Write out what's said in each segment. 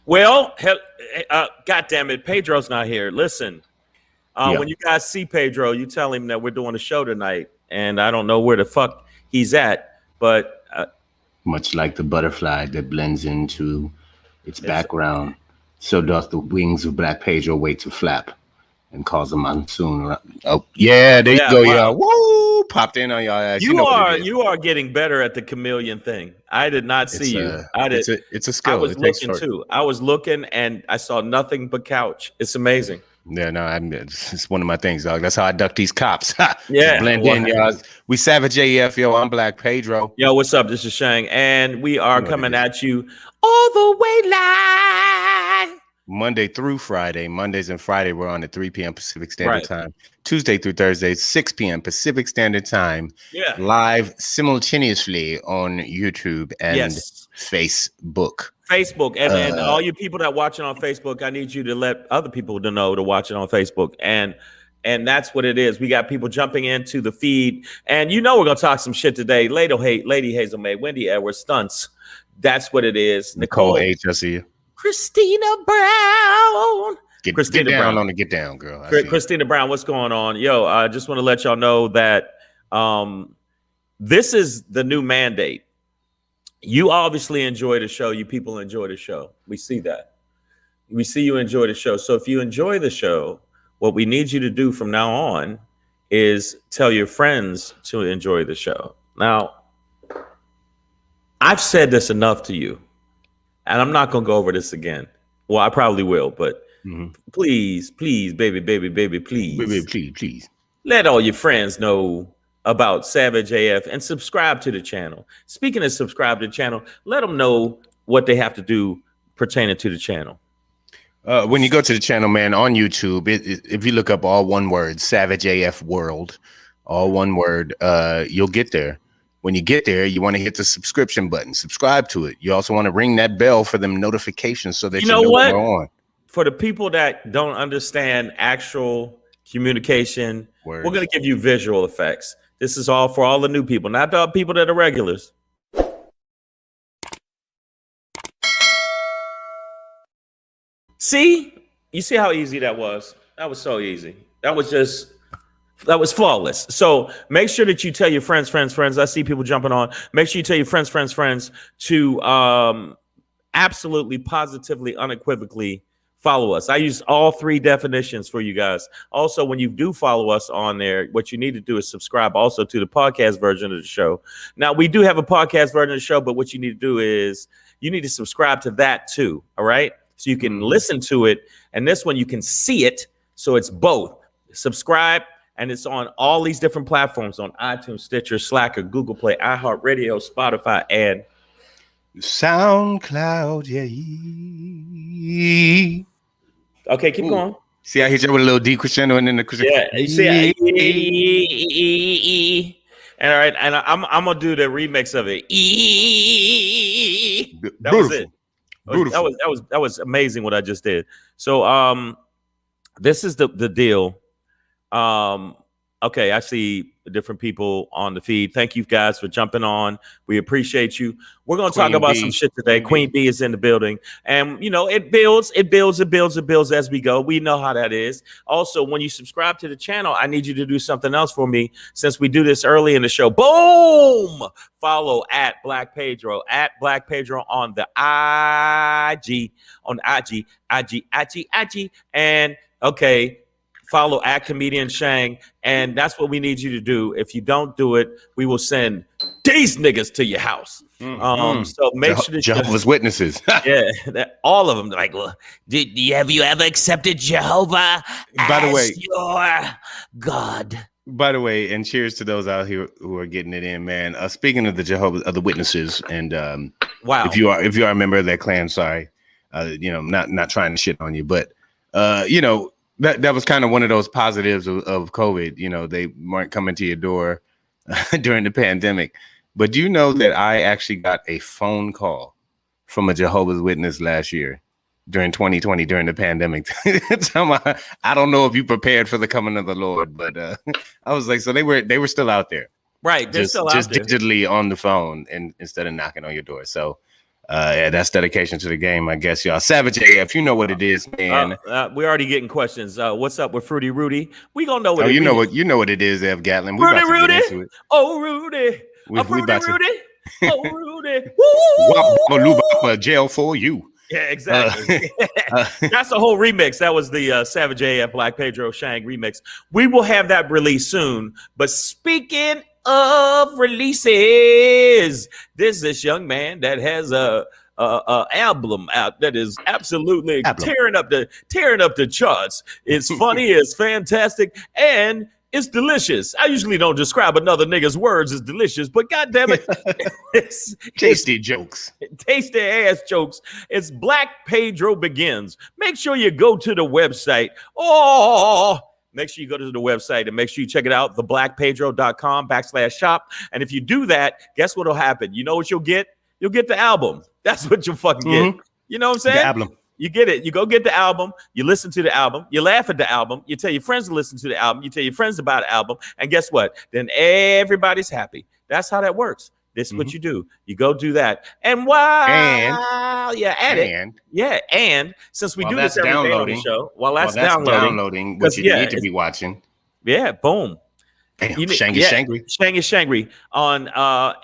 Well, God damn it, Pedro's not here. Listen, when you guys see Pedro, you tell him that we're doing a show tonight, and I don't know where the fuck he's at, but much like the butterfly that blends into its background, so doth the wings of Black Pedro wait to flap and cause a monsoon. Oh, yeah, there you go, y'all. Woo! Popped in on y'all ass. You are getting better at the chameleon thing. I did not see you. It's a skill. I was looking too. I was looking and I saw nothing but couch. It's amazing. Yeah, no, it's one of my things, dog. That's how I duck these cops. Yeah, blend in, y'all. We Savage AF, yo. I'm Black Pedro. Yo, what's up? This is Shang, and we are coming at you all the way live. Monday through Friday. Mondays and Friday, we're on at 3 p.m. Pacific Standard Time. Tuesday through Thursday, 6 p.m. Pacific Standard Time. Yeah. Live simultaneously on YouTube and Facebook. And all you people that watching on Facebook, I need you to let other people know to watch it on Facebook. And that's what it is. We got people jumping into the feed. And you know we're going to talk some shit today. Lady Hazel May, Wendy Edwards, Stunts. That's what it is. Nicole H, I see you. Christina Brown. Get down on the get down, girl. Christina Brown, what's going on? Yo, I just want to let y'all know that this is the new mandate. You obviously enjoy the show. You people enjoy the show. We see that. We see you enjoy the show. So if you enjoy the show, what we need you to do from now on is tell your friends to enjoy the show. Now, I've said this enough to you. And I'm not going to go over this again. Well, I probably will, but please, baby, please. Let all your friends know about Savage AF and subscribe to the channel. Speaking of subscribe to the channel, let them know what they have to do pertaining to the channel. When you go to the channel, man, on YouTube, if you look up all one word, Savage AF World, all one word, you'll get there. When you get there, you want to hit the subscription button, subscribe to it. You also want to ring that bell for them notifications so that you know what we're on. For the people that don't understand actual communication, we're going to give you visual effects. This is all for all the new people, not the people that are regulars. See? You see how easy that was? That was so easy. That was flawless. So make sure that you tell your friends. I see people jumping on. Make sure you tell your friends to absolutely, positively, unequivocally follow us. I use all three definitions for you guys. Also, when you do follow us on there, what you need to do is subscribe also to the podcast version of the show. Now, we do have a podcast version of the show, but what you need to do is you need to subscribe to that too. All right. So you can listen to it. And this one, you can see it. So it's both. Subscribe. And it's on all these different platforms on iTunes, Stitcher, Slacker, Google Play, iHeartRadio, Spotify, and SoundCloud. Yeah. Okay, keep going. See, I hit you with a little decrescendo and then the crescendo. Yeah, you see, and all right, and I'm gonna do the remix of it. That was it. That was amazing what I just did. So this is the deal. Okay, I see different people on the feed. Thank you guys for jumping on. We appreciate you. We're going to talk about some shit today. Queen B is in the building. And, you know, it builds as we go. We know how that is. Also, when you subscribe to the channel, I need you to do something else for me since we do this early in the show. Boom! Follow at Black Pedro on the IG. And, okay, follow at Comedian Shang, and that's what we need you to do. If you don't do it, we will send these niggas to your house. So make sure that Jehovah's Witnesses. All of them. Like, well, have you ever accepted Jehovah as your God? By the way, and cheers to those out here who are getting it in, man. Speaking of the Jehovah's Witnesses, and wow, if you are a member of that clan, sorry. Not trying to shit on you, but that was kind of one of those positives of COVID. They weren't coming to your door during the pandemic. But do you know that I actually got a phone call from a Jehovah's Witness last year during 2020 during the pandemic? I don't know if you prepared for the coming of the Lord, but I was like, so they were still out there, right? They're still out there, digitally on the phone and instead of knocking on your door. So that's dedication to the game, I guess, y'all. Savage AF, you know what it is, man. We're already getting questions. What's up with Fruity Rudy? We gonna know what you know what it is, F. Gatlin. We Rudy, Rudy. Get into it. Oh, Rudy. We about Rudy. Oh, Rudy. Jail for you. Yeah, exactly. That's the whole remix. That was the Savage AF Black Pedro Shang remix. We will have that released soon. But speaking of releases, there's this young man that has a album out that is absolutely tearing up the charts. It's funny, it's fantastic, and it's delicious. I usually don't describe another nigga's words as delicious, but goddamn it, it's tasty jokes, tasty ass jokes. It's Black Pedro Begins. Make sure you go to the website. Make sure you go to the website and make sure you check it out, theblackpedro.com/shop. And if you do that, guess what'll happen? You know what you'll get? You'll get the album. That's what you'll fucking get. You know what I'm saying? The album. You get it. You go get the album. You listen to the album. You laugh at the album. You tell your friends to listen to the album. You tell your friends about the album. And guess what? Then everybody's happy. That's how that works. This is what you do. You go do that. And since we do this every day on the show, while that's downloading, which you need to be watching. Yeah, boom. Shangry on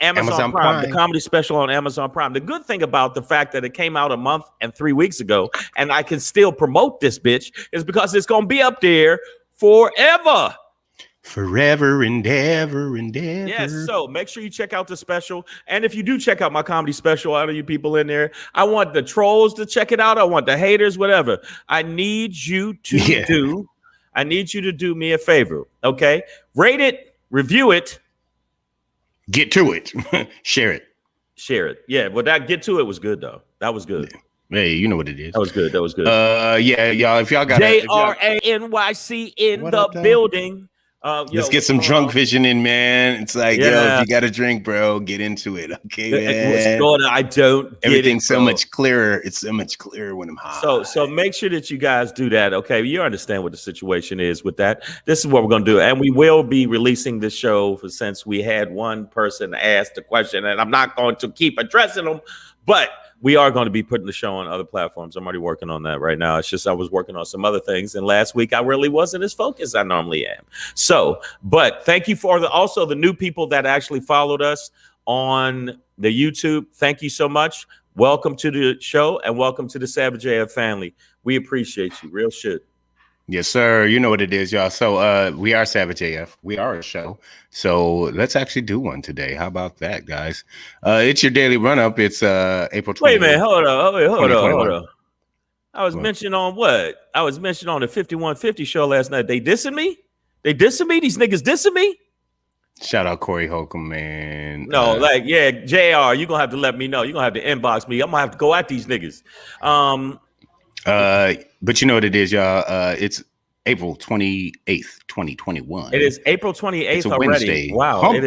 Amazon Prime, the comedy special on Amazon Prime. The good thing about the fact that it came out a month and 3 weeks ago, and I can still promote this bitch, is because it's gonna be up there forever. Forever and ever and ever. Yes, so make sure you check out the special. And if you do check out my comedy special, out of you people in there, I want the trolls to check it out. I want the haters, whatever. I need you to do me a favor, okay? Rate it, review it. Get to it. Share it. Yeah, well, that get to it was good, though. That was good. Hey, you know what it is. That was good. Yeah, y'all, if y'all got JRANYC in the building. Let's get some drunk vision in, man. It's like, if you got a drink, bro, get into it. Okay, man. I don't get everything's so much clearer. It's so much clearer when I'm high. So make sure that you guys do that. Okay, you understand what the situation is with that. This is what we're gonna do, and we will be releasing this show since we had one person ask the question, and I'm not going to keep addressing them, but we are going to be putting the show on other platforms. I'm already working on that right now. It's just I was working on some other things. And last week, I really wasn't as focused as I normally am. So, but thank you for also the new people that actually followed us on the YouTube. Thank you so much. Welcome to the show and welcome to the Savage AF family. We appreciate you. Real shit. Yes, sir. You know what it is, y'all. So we are Savage AF. We are a show. So let's actually do one today. How about that, guys? It's your daily run-up. It's April 20th. Wait a minute. Hold on. I was mentioned on what? I was mentioned on the 5150 show last night. They dissing me? These niggas dissing me? Shout out Corey Holcomb, man. No, JR, you're going to have to let me know. You're going to have to inbox me. I'm going to have to go at these niggas. But you know what it is, y'all. It's April 28th, 2021. It is April 28th it's a already. Wednesday. Wow. Hump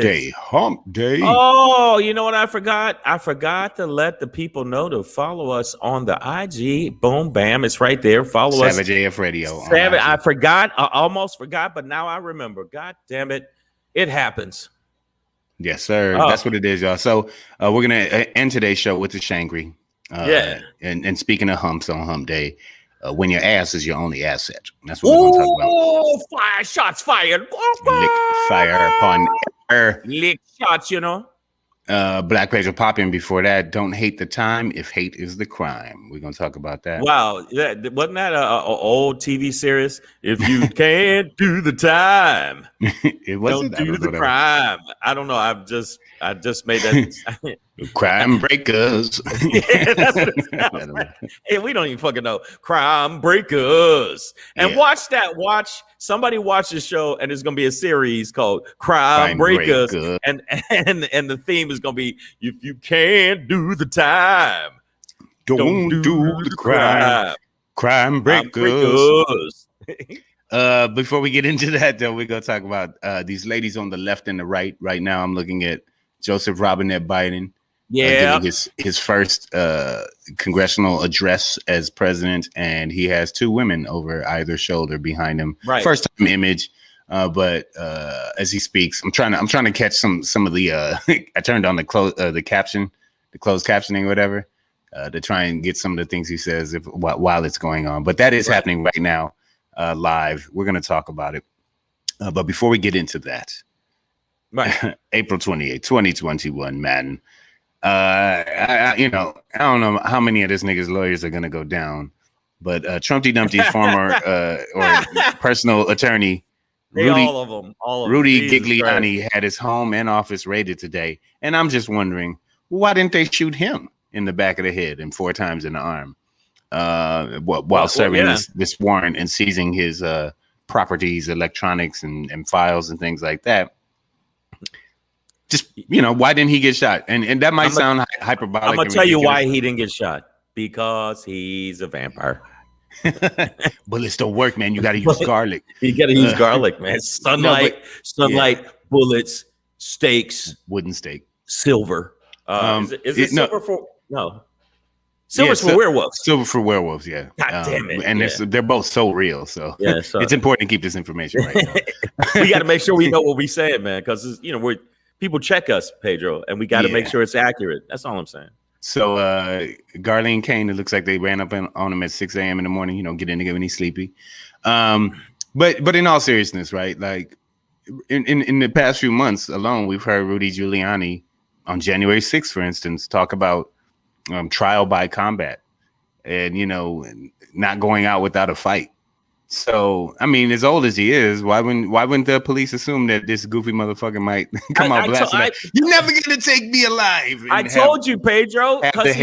day. Oh, you know what I forgot? I forgot to let the people know to follow us on the IG. Boom, bam. It's right there. Follow us. Savage AF Radio. I forgot. I almost forgot, but now I remember. God damn it. It happens. Yes, sir. That's what it is, y'all. So we're going to end today's show with the Shangry. And speaking of humps on hump day, when your ass is your only asset. That's what we're going to talk about. Oh, fire, shots fired. Lick fire upon air. Lick shots, you know. Black Pedro popping before that. Don't hate the time if hate is the crime. We're going to talk about that. Wow. Wasn't that an old TV series? If you can't do the time, don't do the crime. I don't know. I just made that. Crime breakers. Yeah, that's what it sounds like. Hey, we don't even fucking know. Crime breakers. And somebody watch this show, and there's gonna be a series called Crime Breakers. And the theme is gonna be if you can't do the time. Don't do the crime. Crime breakers. Before we get into that, though, we're gonna talk about these ladies on the left and the right. Right now, I'm looking at Joseph Robinette Biden, giving his first congressional address as president, and he has two women over either shoulder behind him. Right. First time image, but as he speaks, I'm trying to catch some of the. I turned on the closed captioning, or whatever, to try and get some of the things he says while it's going on. But that is happening right now. Live. We're going to talk about it. But before we get into that, April 28th, 2021, man. I don't know how many of this nigga's lawyers are going to go down, but Trumpty Dumpty's former or personal attorney, Rudy Giuliani, had his home and office raided today. And I'm just wondering, why didn't they shoot him in the back of the head and 4 times in the arm? While serving this warrant and seizing his properties, electronics, and files and things like that. Just, why didn't he get shot? And that might sound hyperbolic. I'm gonna tell you why he didn't get shot. Because he's a vampire. Bullets don't work, man. You got to use garlic. You got to use garlic, man. Sunlight, bullets, stakes, wooden stake, silver. Is it silver for no? Silver's for werewolves. Silver for werewolves, yeah. God damn it. And they're both so real. So it's important to keep this information right now. We got to make sure we know what we saying, man, because people check us, Pedro, and we got to make sure it's accurate. That's all I'm saying. So Garlene Kane, it looks like they ran up on him at 6 a.m. in the morning, get in to get when he's sleepy. But in all seriousness, right? Like in the past few months alone, we've heard Rudy Giuliani on January 6th, for instance, talk about trial by combat and not going out without a fight. So I mean, as old as he is, why wouldn't the police assume that this goofy motherfucker might come out blasting? You're never gonna take me alive. I told you, Pedro, because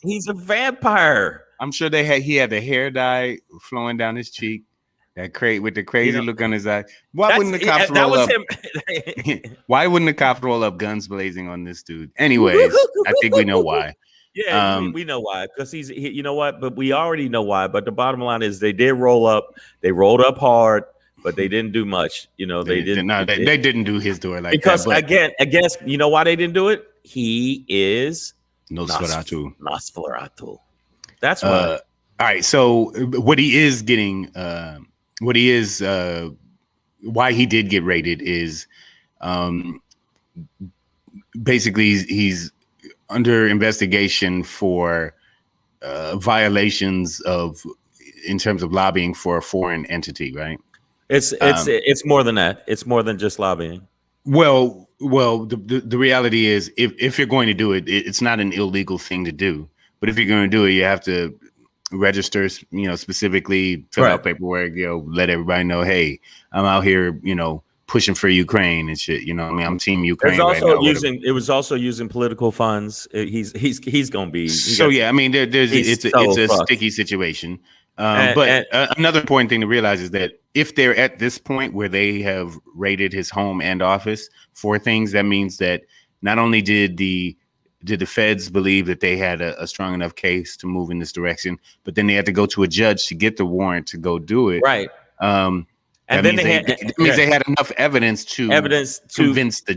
he's a vampire. I'm sure he had the hair dye flowing down his cheek, with the crazy look on his eye. Why wouldn't the cops roll up? Why wouldn't the cops roll up guns blazing on this dude? Anyways, I think we know why. Yeah, we know why, because you know what? But we already know why. But the bottom line is they did roll up. They rolled up hard, but they didn't do much. They didn't. No, they didn't do his door like because that. Because I guess you know why they didn't do it. He is Nosferatu. That's why. All right. So what he is getting, why he did get raided is, basically he's under investigation for violations in terms of lobbying for a foreign entity, right? It's more than that. It's more than just lobbying. Well, the reality is, if you're going to do it, it's not an illegal thing to do. But if you're going to do it, you have to register, specifically fill out paperwork, let everybody know, hey, I'm out here, pushing for Ukraine and shit. I'm team Ukraine. It was also using political funds. He's gonna be. It's a sticky situation. But another important thing to realize is that if they're at this point where they have raided his home and office for things, that means that not only did the feds believe that they had a strong enough case to move in this direction, but then they had to go to a judge to get the warrant to go do it. Right. And then they had enough evidence to convince the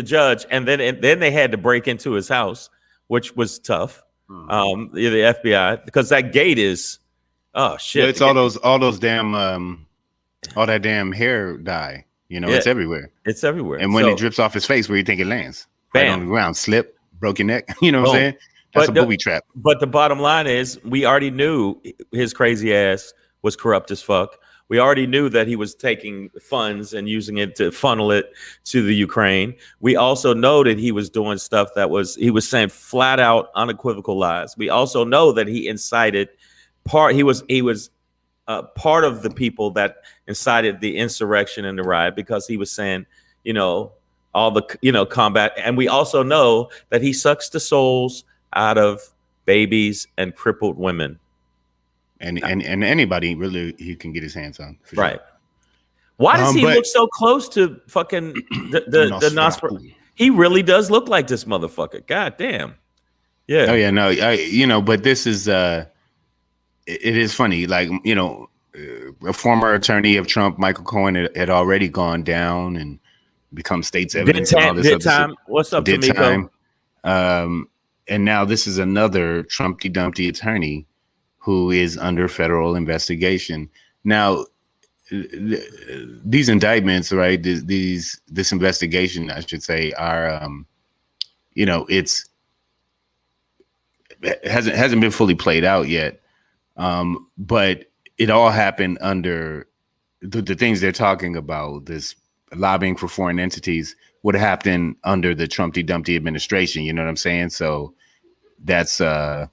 judge. And then they had to break into his house, which was tough. The FBI, because that gate is, oh shit. Yeah, it's all those damn all that damn hair dye. It's everywhere. It's everywhere. And when it drips off his face, where you think it lands? Right on the ground, slip, broke your neck. You know what I'm saying? That's a booby trap. But the bottom line is, we already knew his crazy ass was corrupt as fuck. We already knew that he was taking funds and using it to funnel it to the Ukraine. We also know that he was doing stuff he was saying flat out unequivocal lies. We also know that he incited he was part of the people that incited the insurrection and the riot, because he was saying, all the, combat. And we also know that he sucks the souls out of babies and crippled women. And anybody really he can get his hands on. Right. Sure. Why does he look so close to fucking the Nosferatu? He really does look like this motherfucker. God damn. Yeah. Oh yeah, no, but this is it is funny. Like, a former attorney of Trump, Michael Cohen, had already gone down and become state's evidence and all this Did other shit. time. What's up, Did Tamiko? time. And now this is another Trumpty Dumpty attorney who is under federal investigation. Now, these indictments, right? This investigation, I should say, are it hasn't been fully played out yet. But it all happened under the things they're talking about. This lobbying for foreign entities would happen under the Trumpty Dumpty administration. You know what I'm saying? So that's I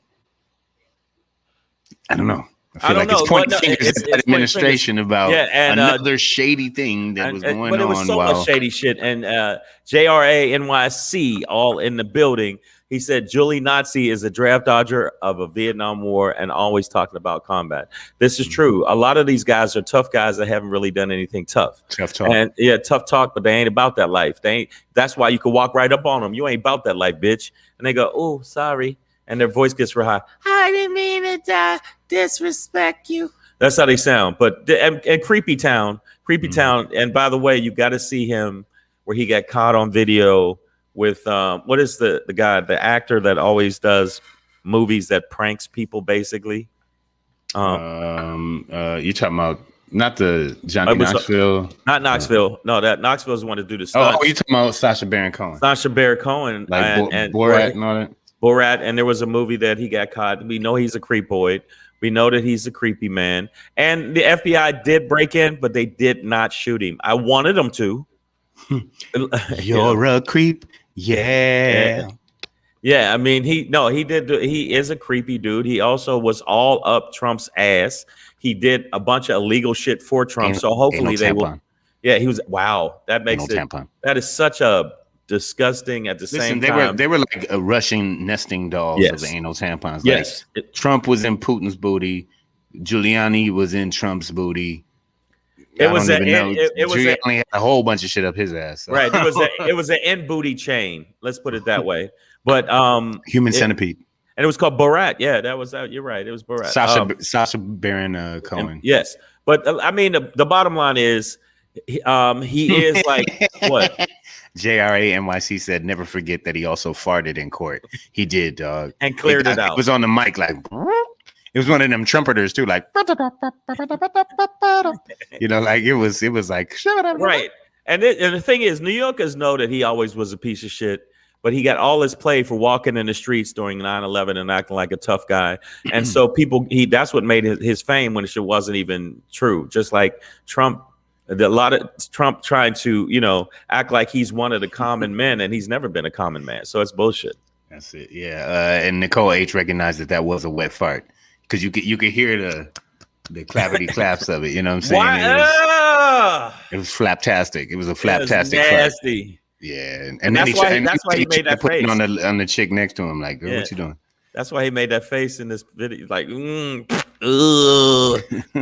don't know. I feel it's pointing fingers at that administration about another shady thing that was going on. But it was so much shady shit. And JRA NYC all in the building. He said Julie Nazi is a draft dodger of a Vietnam War and always talking about combat. This is true. A lot of these guys are tough guys that haven't really done anything tough. Tough talk. And yeah, tough talk, but they ain't about that life. They ain't. That's why you could walk right up on them. You ain't about that life, bitch. And they go, oh, sorry. And their voice gets real high. I didn't mean to disrespect you. That's how they sound. But and Creepy Town. And by the way, you got to see him where he got caught on video with what is the guy, the actor that always does movies that pranks people, basically. You talking about not the Johnny Knoxville? Not Knoxville. No, that Knoxville is the one to do the stunts. Oh, you talking about Sacha Baron Cohen? Sacha Baron Cohen, like and Borat and all that. Borat, and there was a movie that he got caught. We know he's a creepoid. We know that he's a creepy man. And the FBI did break in, but they did not shoot him. I wanted them to. You're a creep. Yeah. I mean, he did. He is a creepy dude. He also was all up Trump's ass. He did a bunch of illegal shit for Trump. So hopefully they will. Yeah, he was. Wow, that makes it. That is such a disgusting at the same time. They were like a Russian nesting dolls of the anal tampons. Yes. Like, Trump was in Putin's booty. Giuliani was in Trump's booty. Giuliani had a whole bunch of shit up his ass. So. Right. It was an in booty chain. Let's put it that way. But human centipede. And it was called Borat. Yeah, that was that. You're right. It was Borat. Sacha Baron Cohen. Yes. But I mean, the bottom line is he is like what? JRA NYC said, never forget that he also farted in court. He did, dog. And cleared it out. It was on the mic like, it was one of them trumpeters too, like, like it was like, right. And the thing is, New Yorkers know that he always was a piece of shit, but he got all his play for walking in the streets during 9/11 and acting like a tough guy. And so that's what made his fame when it wasn't even true. Just like Trump. A lot of Trump trying to, act like he's one of the common men, and he's never been a common man. So it's bullshit. That's it. Yeah. And Nicole H recognized that was a wet fart because you could hear the clappity claps of it. You know what I'm saying? It was flaptastic. It was a flaptastic. Nasty. Fart. Yeah. And that's why he made that face on the chick next to him. Like, girl, what you doing? That's why he made that face in this video. Like,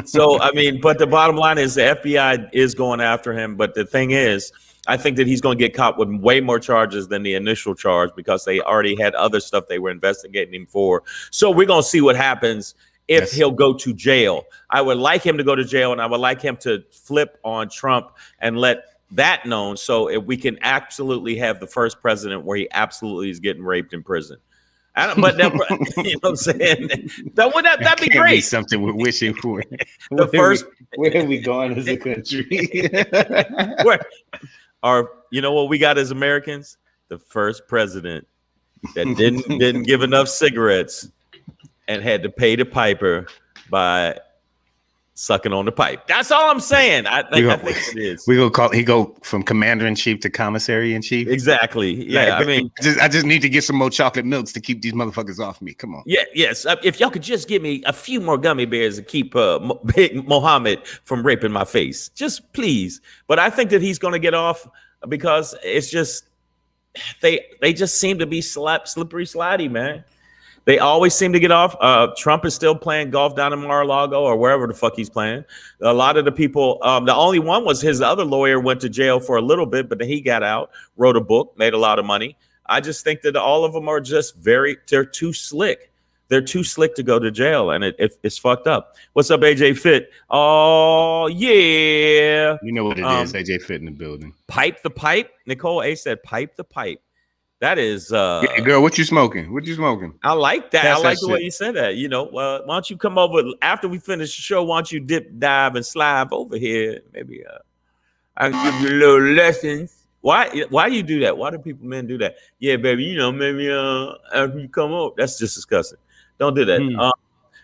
So, I mean, but the bottom line is the FBI is going after him. But the thing is, I think that he's going to get caught with way more charges than the initial charge because they already had other stuff they were investigating him for. So we're going to see what happens if he'll go to jail. I would like him to go to jail, and I would like him to flip on Trump and let that known so if we can absolutely have the first president where he absolutely is getting raped in prison. But you know what I'm saying? That'd be great. Be something we're wishing for. Where are we going as a country? You know what we got as Americans? The first president that didn't give enough cigarettes and had to pay the piper by sucking on the pipe. That's all I'm saying. I think it is. He go from commander in chief to commissary in chief. exactly. Yeah, I mean, I just need to get some more chocolate milks to keep these motherfuckers off me. Come on. Yeah, yes. If y'all could just give me a few more gummy bears to keep Big Mohammed from raping my face, just please. But I think that he's going to get off because it's just they just seem to be slippery slidey, man. They always seem to get off. Trump is still playing golf down in Mar-a-Lago or wherever the fuck he's playing. A lot of the people, the only one was his other lawyer went to jail for a little bit, but then he got out, wrote a book, made a lot of money. I just think that all of them are just they're too slick. They're too slick to go to jail, and it's fucked up. What's up, AJ Fit? Oh, yeah. You know what it is, AJ Fit in the building. Pipe the pipe. Nicole A said, pipe the pipe. That is... yeah, girl, what you smoking? What you smoking? I like that. That's I like that the shit. way you said that. You know, why don't you come over after we finish the show? Why don't you dip, dive, and slide over here? Maybe I can give you a little lessons. Why you do that? Why do men do that? Yeah, baby, you know, maybe after you come up. That's just disgusting. Don't do that.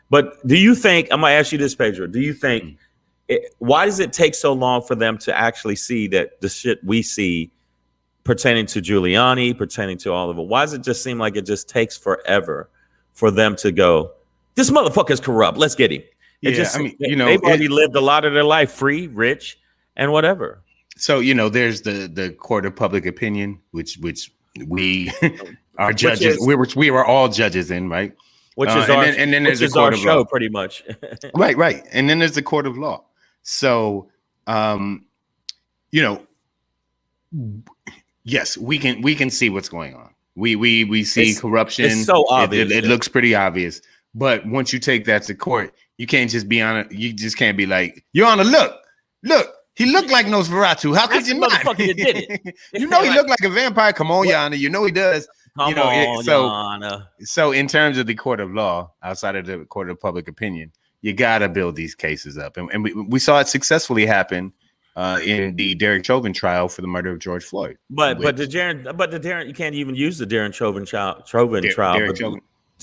But do you think, I'm going to ask you this, Pedro, do you think, why does it take so long for them to actually see that the shit we see pertaining to Giuliani, pertaining to all of it, why does it just seem like it just takes forever for them to go, this motherfucker's corrupt, let's get him? They've already lived a lot of their life free, rich, and whatever. So, you know, there's the court of public opinion, which we are judges. We were all judges in, right? Which is our show, pretty much. Right. And then there's the court of law. So, you know, yes, we can see what's going on. We see corruption. It's so obvious. It looks pretty obvious. But once you take that to court, you can't just be on it. You just can't be like, Your Honor, look. He looked like Nosferatu. How could you not? Motherfucker that did it. You know he looked like a vampire. Come on, Your Honor. You know he does. Come on, Your Honor. So in terms of the court of law, outside of the court of public opinion, you gotta build these cases up, and we saw it successfully happen in the Derek Chauvin trial for the murder of George Floyd. But the Derek, you can't even use the Derek Chauvin trial.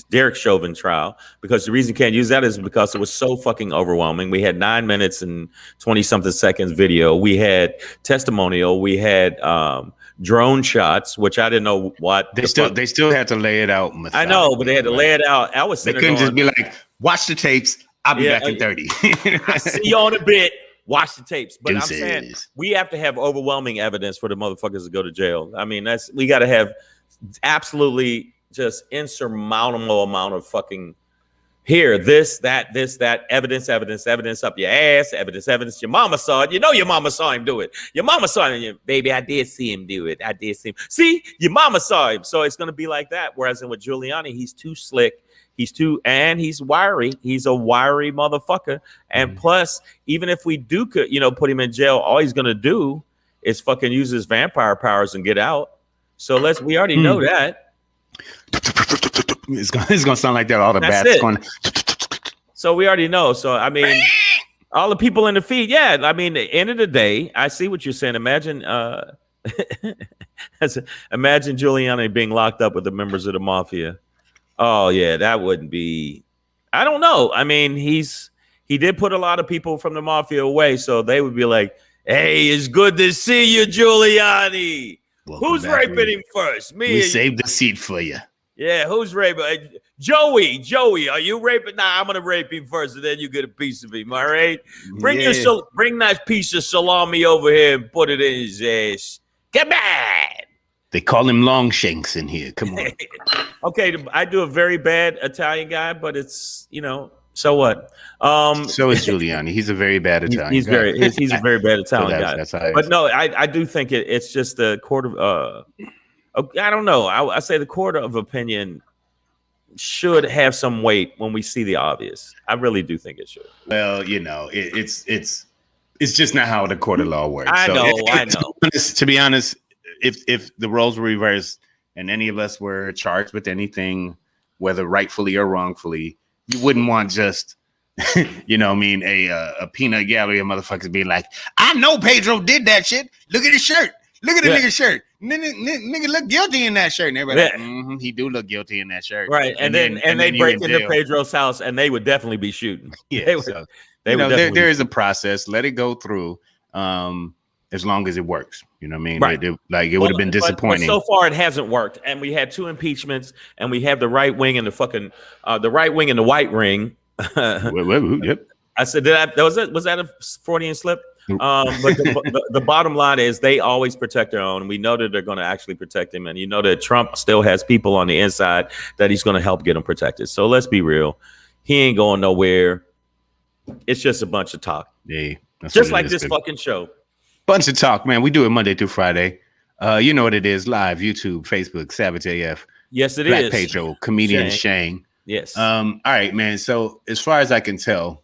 Derek Chauvin trial, because the reason you can't use that is because it was so fucking overwhelming. We had 9 minutes and 20 something seconds video. We had testimonial. We had drone shots, which I didn't know what they still had to lay it out. I know, but they had to lay it out. They couldn't just be like, watch the tapes. I'll be back in 30. I see you on a bit. Watch the tapes. But Deuces. I'm saying we have to have overwhelming evidence for the motherfuckers to go to jail. I mean, we got to have absolutely just insurmountable amount of fucking this, that, evidence up your ass, evidence. Your mama saw it. You know your mama saw him do it. Your mama saw him. Baby, I did see him do it. I did see him. See, your mama saw him. So it's going to be like that. Whereas with Giuliani, he's too slick. He's wiry. He's a wiry motherfucker. And plus, even if we do, put him in jail, all he's going to do is fucking use his vampire powers and get out. So we already know that. It's gonna sound like that. All the bats going. So we already know. So I mean, all the people in the feed. Yeah, I mean, at the end of the day, I see what you're saying. Imagine Giuliani being locked up with the members of the mafia. Oh yeah, that wouldn't be. I don't know. I mean, he did put a lot of people from the mafia away, so they would be like, "Hey, it's good to see you, Giuliani." Welcome. Who's raping him first? Me. We saved the seat for you. Yeah, who's raping? Joey, are you raping? Nah, I'm gonna rape him first, and then you get a piece of him. All right. Bring that piece of salami over here and put it in his ass. Get back. They call him Longshanks in here. Come on. Okay, I do a very bad Italian guy, but it's so what? So is Giuliani. He's a very bad Italian. He's a very bad Italian guy. That's how but no, I do think it's just the court of I don't know. I say the court of opinion should have some weight when we see the obvious. I really do think it should. Well, it's just not how the court of law works. I know. To be honest, if the roles were reversed and any of us were charged with anything, whether rightfully or wrongfully, you wouldn't want just, a peanut gallery of motherfuckers being like, I know Pedro did that shit. Look at his shirt. Look at the nigga's shirt. Nigga look guilty in that shirt. And everybody like, he do look guilty in that shirt. Right. And then they break into Pedro's house and they would definitely be shooting. Yeah. There is a process. Let it go through. As long as it works, you know what I mean? Right. It would have been disappointing. But so far it hasn't worked. And we had 2 impeachments and we have the right wing and the right wing and the white ring. Yep. I said, was that a Freudian slip? But the bottom line is they always protect their own. We know that they're going to actually protect him. And you know that Trump still has people on the inside that he's going to help get him protected. So let's be real. He ain't going nowhere. It's just a bunch of talk. Yeah, just like this fucking show. Bunch of talk, man. We do it Monday through Friday. You know what it is, live, YouTube, Facebook, Savage AF, Yes, it Black is. Pedro, comedian Shang. Yes. All right, man. So as far as I can tell,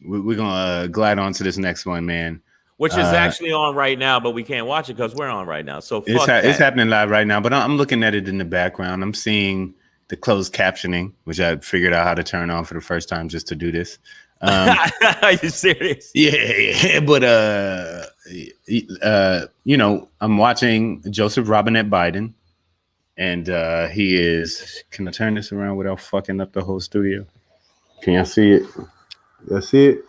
we're gonna glide on to this next one, man. Which is actually on right now, but we can't watch it because we're on right now. So fuck it's happening live right now, but I'm looking at it in the background. I'm seeing the closed captioning, which I figured out how to turn on for the first time just to do this. Are you serious? Yeah. But you know, I'm watching Joseph Robinette Biden, and he is. Can I turn this around without fucking up the whole studio? Can y'all see it? Y'all see it?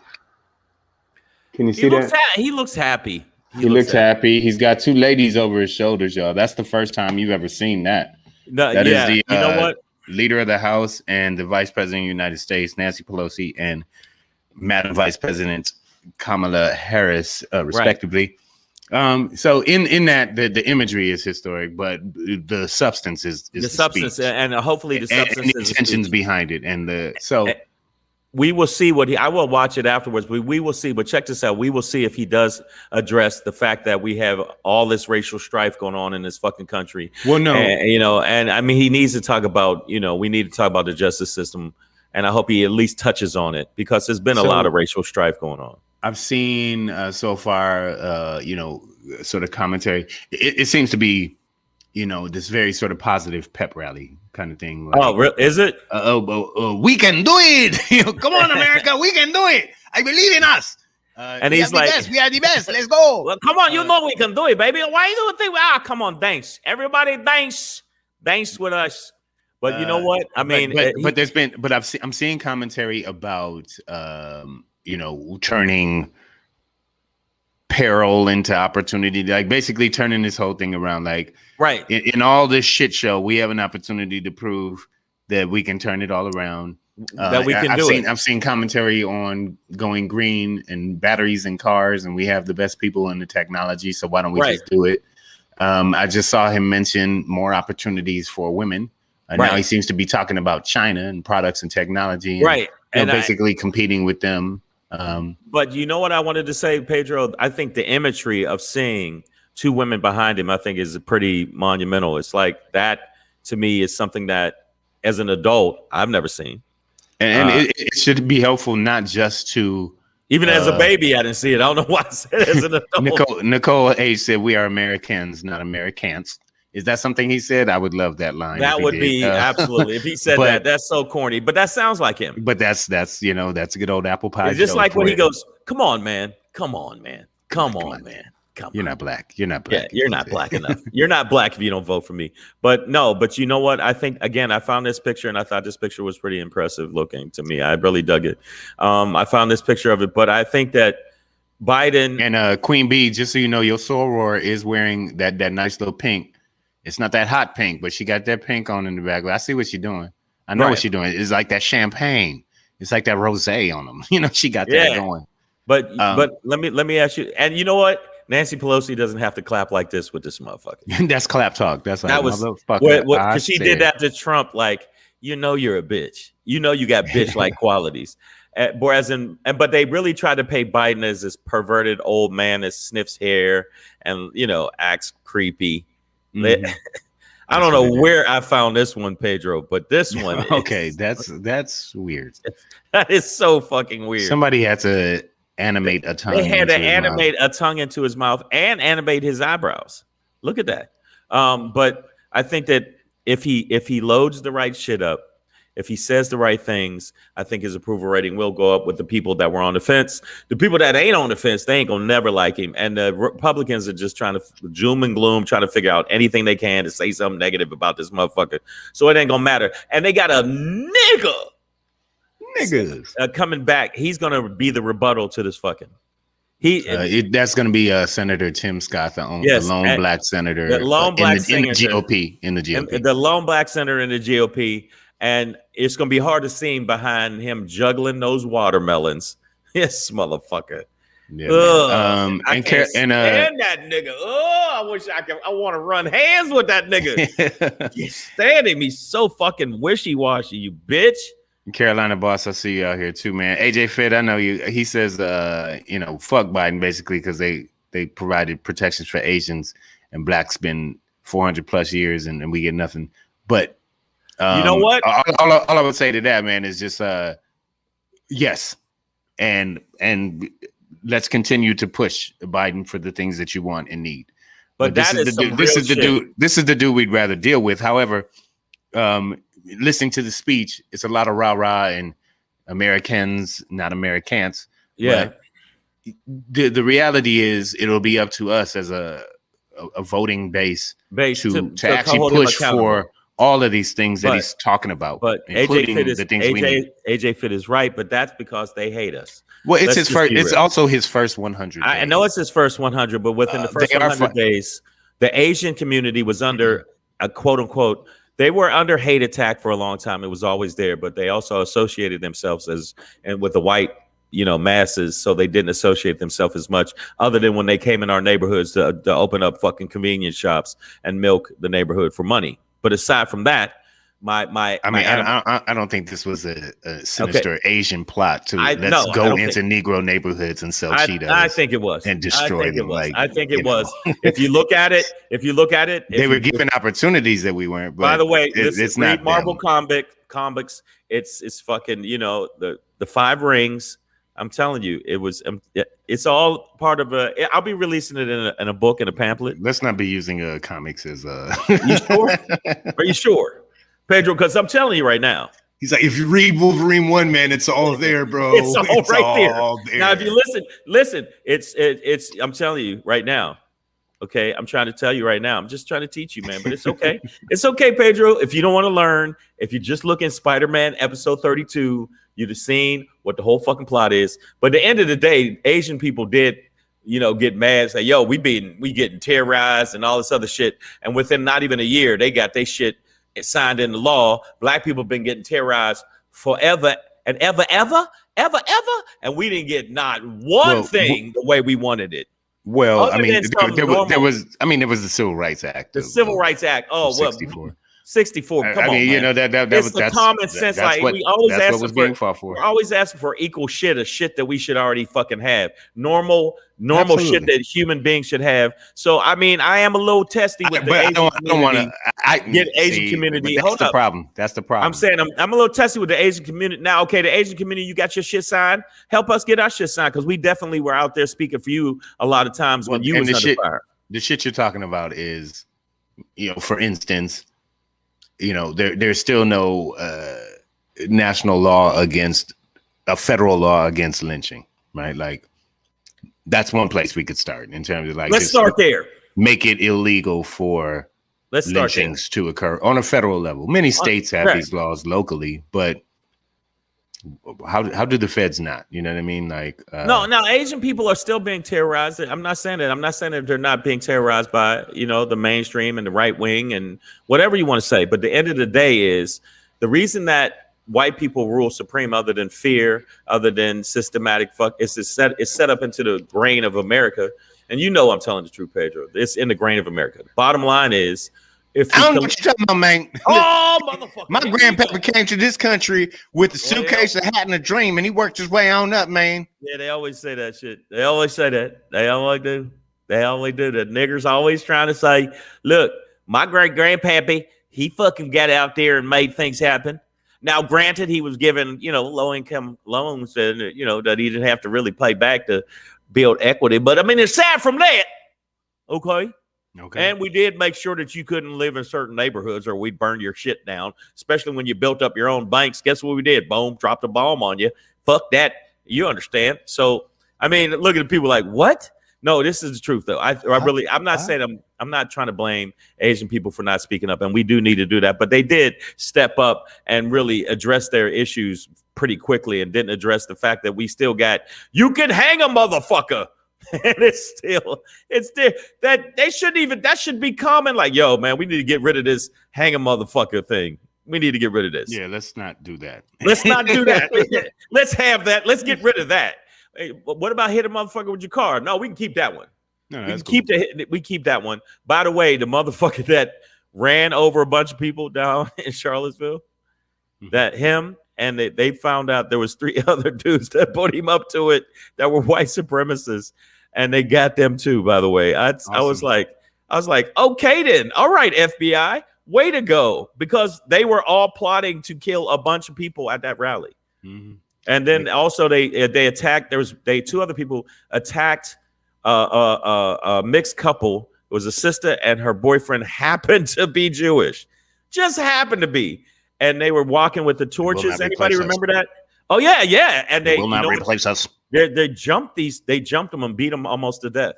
Can you see that? He looks happy. He looks happy. He's got two ladies over his shoulders, y'all. That's the first time you've ever seen that. No, that is the you know what? Leader of the House and the Vice President of the United States, Nancy Pelosi, and Madam Vice President Kamala Harris, respectively. Right. So in that, the imagery is historic, but the substance is the substance, speech. And hopefully the substance and the intentions behind it, we will see I will watch it afterwards, but we will see. But check this out. We will see if he does address the fact that we have all this racial strife going on in this fucking country. Well, no, and I mean, he needs to talk about, we need to talk about the justice system. And I hope he at least touches on it because there's been a lot of racial strife going on. I've seen so far, sort of commentary. It seems to be, this very sort of positive pep rally kind of thing. Like, oh, is it? We can do it. Come on, America. We can do it. I believe in us. And he's like, we are the best. Let's go. Well, come on. We can do it, baby. Why you don't think? Come on. Thanks. Everybody. Thanks with us. But you know what? I mean, I'm seeing commentary about, turning peril into opportunity, like basically turning this whole thing around. Like, right. In all this shit show, we have an opportunity to prove that we can turn it all around. That we can do it. I've seen commentary on going green and batteries in cars, and we have the best people in the technology. So why don't we just do it? I just saw him mention more opportunities for women. Now he seems to be talking about China and products and technology. Right. And basically competing with them. But you know what I wanted to say, Pedro? I think the imagery of seeing two women behind him, I think, is pretty monumental. It's like that, to me, is something that, as an adult, I've never seen. And it should be helpful not just to... Even as a baby, I didn't see it. I don't know why I said it as an adult. Nicole H. said, "We are Americans, not Americans." Is that something he said? I would love that line. That would be absolutely. If he said that, that's so corny. But that sounds like him. But that's a good old apple pie. It's just like when he goes, "Come on, man. Come on, man. Come on, man. Come on." You're not black. You're not black. Yeah, you're not black enough. You're not black if you don't vote for me. But no, but you know what? I think, again, I found this picture and I thought this picture was pretty impressive looking to me. I really dug it. I found this picture of it, but I think that Biden and Queen Bee, just so you know, your soror is wearing that nice little pink. It's not that hot pink, but she got that pink on in the back. I see what she's doing. I know what she's doing. It's like that champagne. It's like that rosé on them. She got that going. But let me ask you. And you know what? Nancy Pelosi doesn't have to clap like this with this motherfucker. That's clap talk. That's like, that was because she did that to Trump. Like, you're a bitch. You got bitch like qualities. But they really tried to paint Biden as this perverted old man that sniffs hair and acts creepy. Mm-hmm. I don't know where I found this one, Pedro, but this one. Okay, that's weird. That is so fucking weird. Somebody had to animate a tongue. They had to animate a tongue into his mouth and animate his eyebrows. Look at that. But I think that if he loads the right shit up, if he says the right things, I think his approval rating will go up with the people that were on the fence. The people that ain't on the fence, they ain't gonna never like him. And the Republicans are just trying to doom and gloom, trying to figure out anything they can to say something negative about this motherfucker. So it ain't gonna matter. And they got a nigga coming back. He's gonna be the rebuttal to this fucking. That's going to be Senator Tim Scott, the lone black senator, the lone black senator in the GOP, the lone black senator in the GOP. And it's going to be hard to see him behind him juggling those watermelons. This motherfucker. Yeah, I can't stand that nigga. I wish I could. I want to run hands with that nigga. He's standing me so fucking wishy-washy, you bitch. Carolina boss, I see you out here too, man. AJ Fit, I know you. He says, fuck Biden basically because they provided protections for Asians and blacks been 400 plus years and we get nothing. But you know what? All I would say to that, man, is just yes, and let's continue to push Biden for the things that you want and need. But this is the dude we'd rather deal with. However, listening to the speech, it's a lot of rah-rah and Americans, not Americans. Yeah. The reality is it'll be up to us as a voting base to actually push for all of these things that he's talking about. But AJ Fit is right, but that's because they hate us. Well, it's his first. It's also his first 100. I know it's his first 100, but within the first 100 days, the Asian community was under a quote unquote. They were under hate attack for a long time. It was always there, but they also associated themselves with the white, masses. So they didn't associate themselves as much, other than when they came in our neighborhoods to open up fucking convenience shops and milk the neighborhood for money. But aside from that, I don't think this was a sinister Asian plot to go into Negro neighborhoods and sell Cheetos. I think it was and destroy them. I think it was. If you look at it, they were given opportunities that we weren't. But by the way, it's not Marvel comics. It's fucking the 5 rings. I'm telling you, it's all part of I'll be releasing it in a book and a pamphlet. Let's not be using comics as You sure? Are you sure, Pedro? Because I'm telling you right now. He's like, if you read Wolverine 1, man, it's all there, bro. It's all there. Now, if you listen, it's. I'm telling you right now. Okay, I'm trying to tell you right now. I'm just trying to teach you, man. But it's okay. It's okay, Pedro. If you don't want to learn, if you just look in Spider-Man episode 32, you'd have seen what the whole fucking plot is. But at the end of the day, Asian people did, get mad, say, "Yo, we getting terrorized and all this other shit." And within not even a year, they got their shit signed into law. Black people have been getting terrorized forever and ever, and we didn't get not one thing the way we wanted it. Well, there was the Civil Rights Act. The Civil Rights Act. Oh, 64. 64. Come on, man. That's common sense. We always asking for equal shit, a shit that we should already fucking have. Normal Absolutely. Shit that human beings should have. So I am a little testy with the Asian community. I don't want to get Asian community. That's the problem. That's the problem. I'm saying I'm a little testy with the Asian community. Now, okay, the Asian community, you got your shit signed. Help us get our shit signed, because we definitely were out there speaking for you a lot of times when you was under fire. The shit you're talking about is, for instance, there's still no national law against a federal law against lynching, right? Like, that's one place we could start in terms of let's start there. Make it illegal for lynchings to occur on a federal level. Many states have these laws locally, but how do the feds not? You know what I mean? Like, no, Asian people are still being terrorized. I'm not saying that. I'm not saying that they're not being terrorized by the mainstream and the right wing and whatever you want to say. But the end of the day is the reason that white people rule supreme, other than fear, other than systematic it's set up into the grain of America. And I'm telling the truth, Pedro. It's in the grain of America. The bottom line is, I don't know what you're talking about, man. Oh, motherfucker. My grandpapa came to this country with a suitcase, a hat, and a dream, and he worked his way on up, man. Yeah, they always say that shit. They always say that. They always do. They always do. The niggers always trying to say, look, my great-grandpappy, he fucking got out there and made things happen. Now, granted, he was given, low-income loans and, that he didn't have to really pay back to build equity. But, aside from that, okay. And we did make sure that you couldn't live in certain neighborhoods or we'd burn your shit down, especially when you built up your own banks. Guess what we did? Boom, dropped a bomb on you. Fuck that. You understand? So, look at the people like, what? No, this is the truth, though. I'm not saying I'm not trying to blame Asian people for not speaking up, and we do need to do that. But they did step up and really address their issues pretty quickly, and didn't address the fact that we still got, you can hang a motherfucker. And it's there. That should be common. Like, yo, man, we need to get rid of this hang a motherfucker thing. We need to get rid of this. Yeah, let's not do that. Let's not do that. Let's have that. Let's get rid of that. Hey, what about hit a motherfucker with your car? No, we can keep that one. No, we keep that one. By the way, the motherfucker that ran over a bunch of people down in Charlottesville, that him and they found out there was 3 other dudes that put him up to it that were white supremacists, and they got them too. By the way, I was like, I was like, okay, then. All right, FBI, way to go. Because they were all plotting to kill a bunch of people at that rally. Mm-hmm. And then also they attacked. Two other people attacked a mixed couple. It was a sister and her boyfriend happened to be Jewish, just happened to be, and they were walking with the torches. Anybody remember that? Oh yeah. And they will not replace us. They jumped them and beat them almost to death.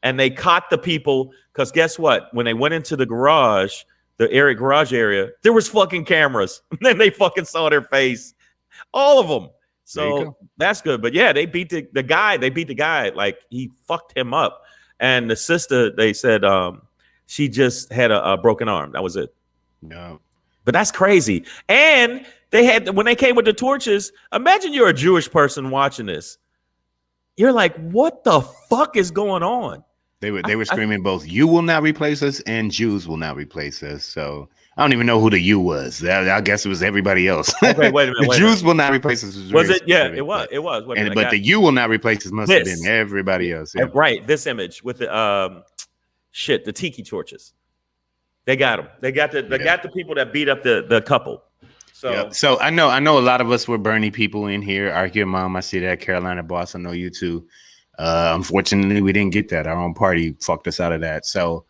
And they caught the people because guess what? When they went into the garage, the garage area, there was fucking cameras. And then they fucking saw their face, all of them. So that's good. But yeah, they beat the guy. They beat the guy. Like he fucked him up. And the sister, they said she just had a broken arm. That was it. No. But that's crazy. And when they came with the torches, imagine you're a Jewish person watching this. You're like, what the fuck is going on? They were screaming both, you will not replace us and Jews will not replace us. So I don't even know who the you was. I guess it was everybody else. Okay, wait a minute. The Jews will not replace us. Was it? Yeah, it was. It was. But the you will not replace us must have been everybody else. Yeah. Right. This image with the the tiki torches. They got them. They got the people that beat up the couple. So I know a lot of us were Bernie people in here. Argue Mom, I see that. Carolina Boss, I know you too. Unfortunately, we didn't get that. Our own party fucked us out of that. So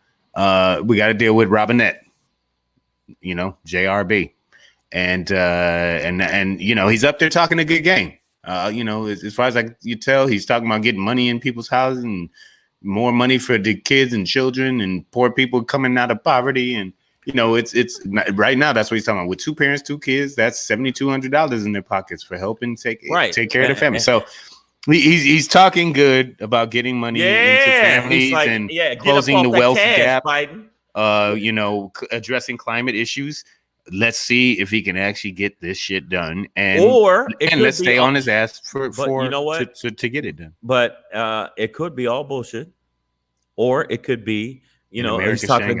we got to deal with Robinette, JRB, and he's up there talking a good game. As far as you tell, he's talking about getting money in people's houses and more money for the kids and children and poor people coming out of poverty. And it's right now. That's what he's talking about. With 2 parents, 2 kids, that's $7,200 in their pockets for helping take care of the family. So. He's talking good about getting money into families and closing the wealth gap. Biden. Addressing climate issues. Let's see if he can actually get this shit done, and let's stay on his ass for you know what? to get it done. But it could be all bullshit, or it could be he's talking.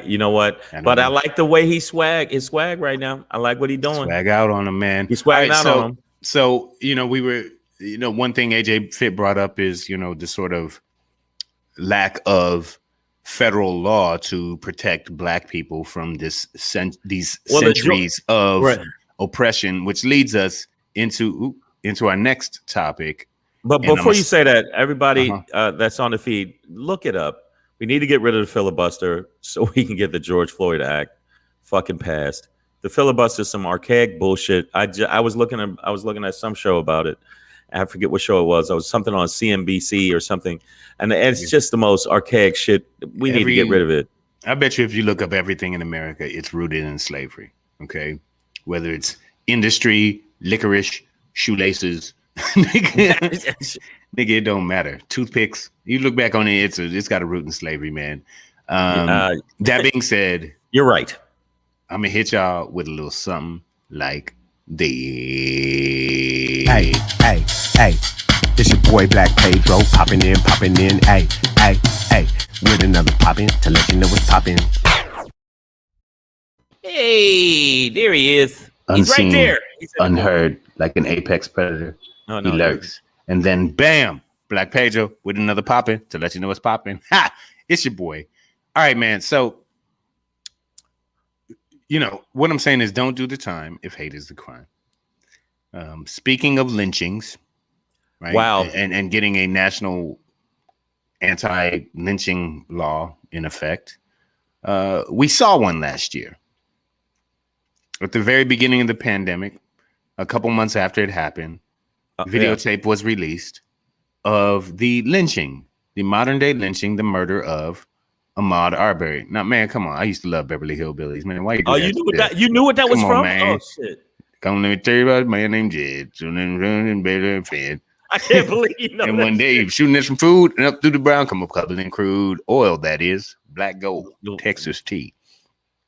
You know what? I like the way he swag. His swag right now. I like what he's doing. Swag out on him, man. He's swagging out on him. So we were. One thing AJ Fit brought up is, the sort of lack of federal law to protect Black people from these centuries of oppression, which leads us into our next topic. But before you say that, everybody that's on the feed, look it up. We need to get rid of the filibuster so we can get the George Floyd Act fucking passed. The filibuster is some archaic bullshit. I was looking at some show about it. I forget what show it was. It was something on CNBC or something. And it's just the most archaic shit. We need to get rid of it. I bet you if you look up everything in America, it's rooted in slavery. Okay. Whether it's industry, licorice, shoelaces, nigga, it don't matter. Toothpicks. You look back on it, it's got a root in slavery, man. That being said, you're right. I'm gonna hit y'all with a little something like the hey, it's your boy Black Pedro popping in, hey, with another poppin' to let you know what's poppin'. Hey, there he is. He's unseen, right there. Unheard, like an apex predator. No, he lurks, and then bam, Black Pedro with another poppin' to let you know what's poppin'. Ha! It's your boy. All right, man. So. What I'm saying is don't do the time if hate is the crime. Speaking of lynchings, right? Wow. And getting a national anti-lynching law in effect. We saw one last year. At the very beginning of the pandemic, a couple months after it happened, videotape was released of the lynching, the modern day lynching, the murder of Ahmaud Arbery. Now, man, come on. I used to love Beverly Hillbillies, man. Why you do that? You knew what that was from? Man. Oh shit. Come let me tell you about a man named Jed. I can't believe you know. And one day he was shooting at some food and up through the brown come up covered in crude oil, that is black gold, Texas tea.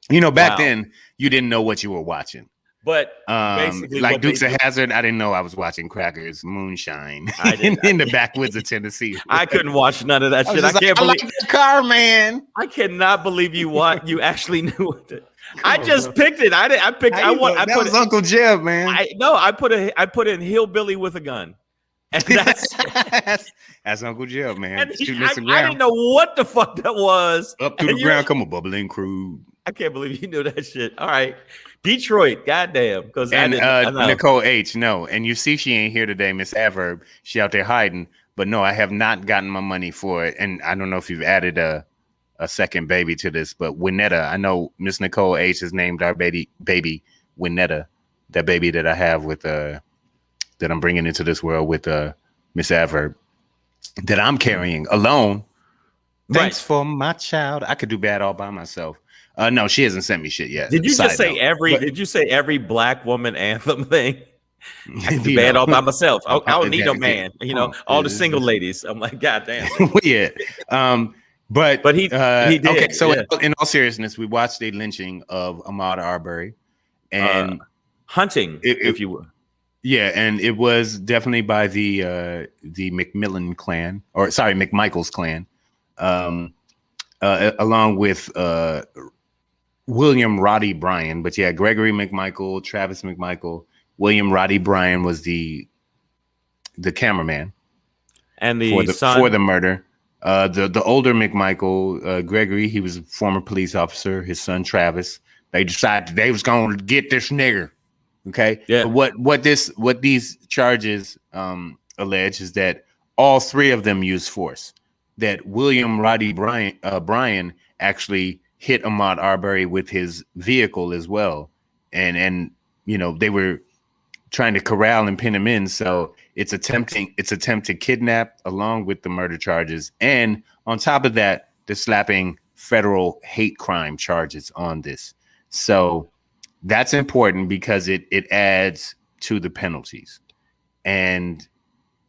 Back then you didn't know what you were watching. But basically, like Dukes of Hazzard, I didn't know I was watching Crackers, Moonshine in the backwoods of Tennessee. I couldn't watch none of that shit. I can't believe the car, man. I cannot believe you actually knew it. I just picked it. That was Uncle Jeb, man. I put in Hillbilly with a Gun. And that's That's Uncle Joe, man. and Shooting at the I ground. didn't know what the fuck that was. Up to And the ground, come on, bubbling crude. I can't believe you knew that shit. All right, Detroit, goddamn, because I And didn't. I know. Nicole H, no. And you see she ain't here today, Miss Adverb. She out there hiding. But no, I have not gotten my money for it. And I don't know if you've added a second baby to this, but Winetta, I know Miss Nicole H has named our baby Winetta, that baby that I have with that I'm bringing into this world with Miss Adverb, that I'm carrying alone. Thanks for my child. I could do bad all by myself. No, she hasn't sent me shit yet. Did you Side just say note. Did you say every black woman anthem thing? I can do bad all by myself. I don't need no man. You know, all the single ladies. I'm like, goddamn. Yeah. But he did. Okay, so in all seriousness, we watched a lynching of Ahmaud Arbery and hunting, if you will. Yeah, and it was definitely by the McMillan clan, or sorry, McMichael's clan, along with William Roddy Bryan. But yeah, Gregory McMichael, Travis McMichael, William Roddy Bryan was the cameraman, and the son for the murder. The older McMichael, Gregory, he was a former police officer. His son Travis. They decided they was going to get this nigger. Okay. Yeah. But what these charges allege is that all three of them used force. That William Roddy Bryan actually hit Ahmaud Arbery with his vehicle as well, and you know they were trying to corral and pin him in. So it's attempted kidnap along with the murder charges, and on top of that, they're slapping federal hate crime charges on this. So that's important because it adds to the penalties. And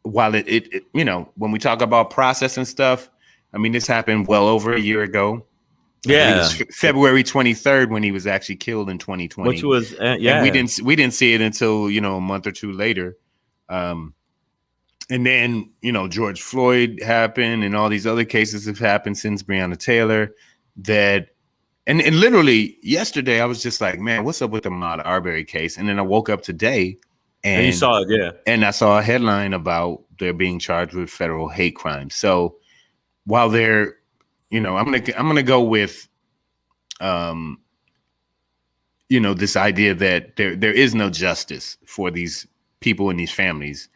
while it you know, when we talk about process and stuff, I mean, this happened well over a year ago. Yeah, it was February 23rd when he was actually killed in 2020, which was yeah. And we didn't see it until, you know, a month or two later. And then, you know, George Floyd happened, and all these other cases have happened since Breonna Taylor. And literally yesterday, I was just like, man, what's up with the Ahmaud Arbery case? And then I woke up today, and you saw it, yeah. And I saw a headline about they're being charged with federal hate crimes. So while they're, you know, I'm gonna go with, you know, this idea that there is no justice for these people and these families,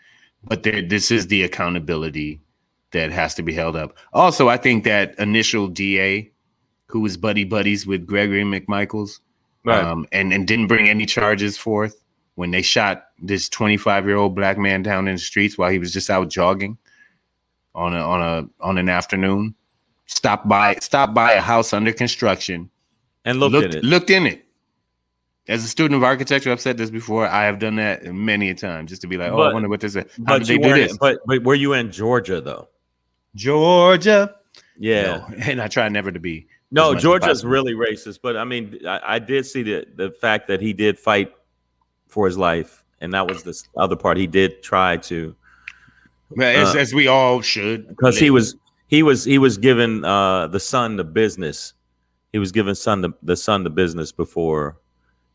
but this is the accountability that has to be held up. Also, I think that initial DA, who was buddies with Gregory McMichaels, right, and didn't bring any charges forth when they shot this 25-year-old black man down in the streets while he was just out jogging on an afternoon. Stopped by a house under construction and looked in it. As a student of architecture, I've said this before. I have done that many a time just to be like, I wonder what this is. How did they do this? But were you in Georgia though? Georgia, yeah. No, and I try never to be. No, Georgia's really racist. But I mean, I did see the fact that he did fight for his life, and that was the other part. He did try to, as we all should, because he was given the son the business. He was giving the son the business before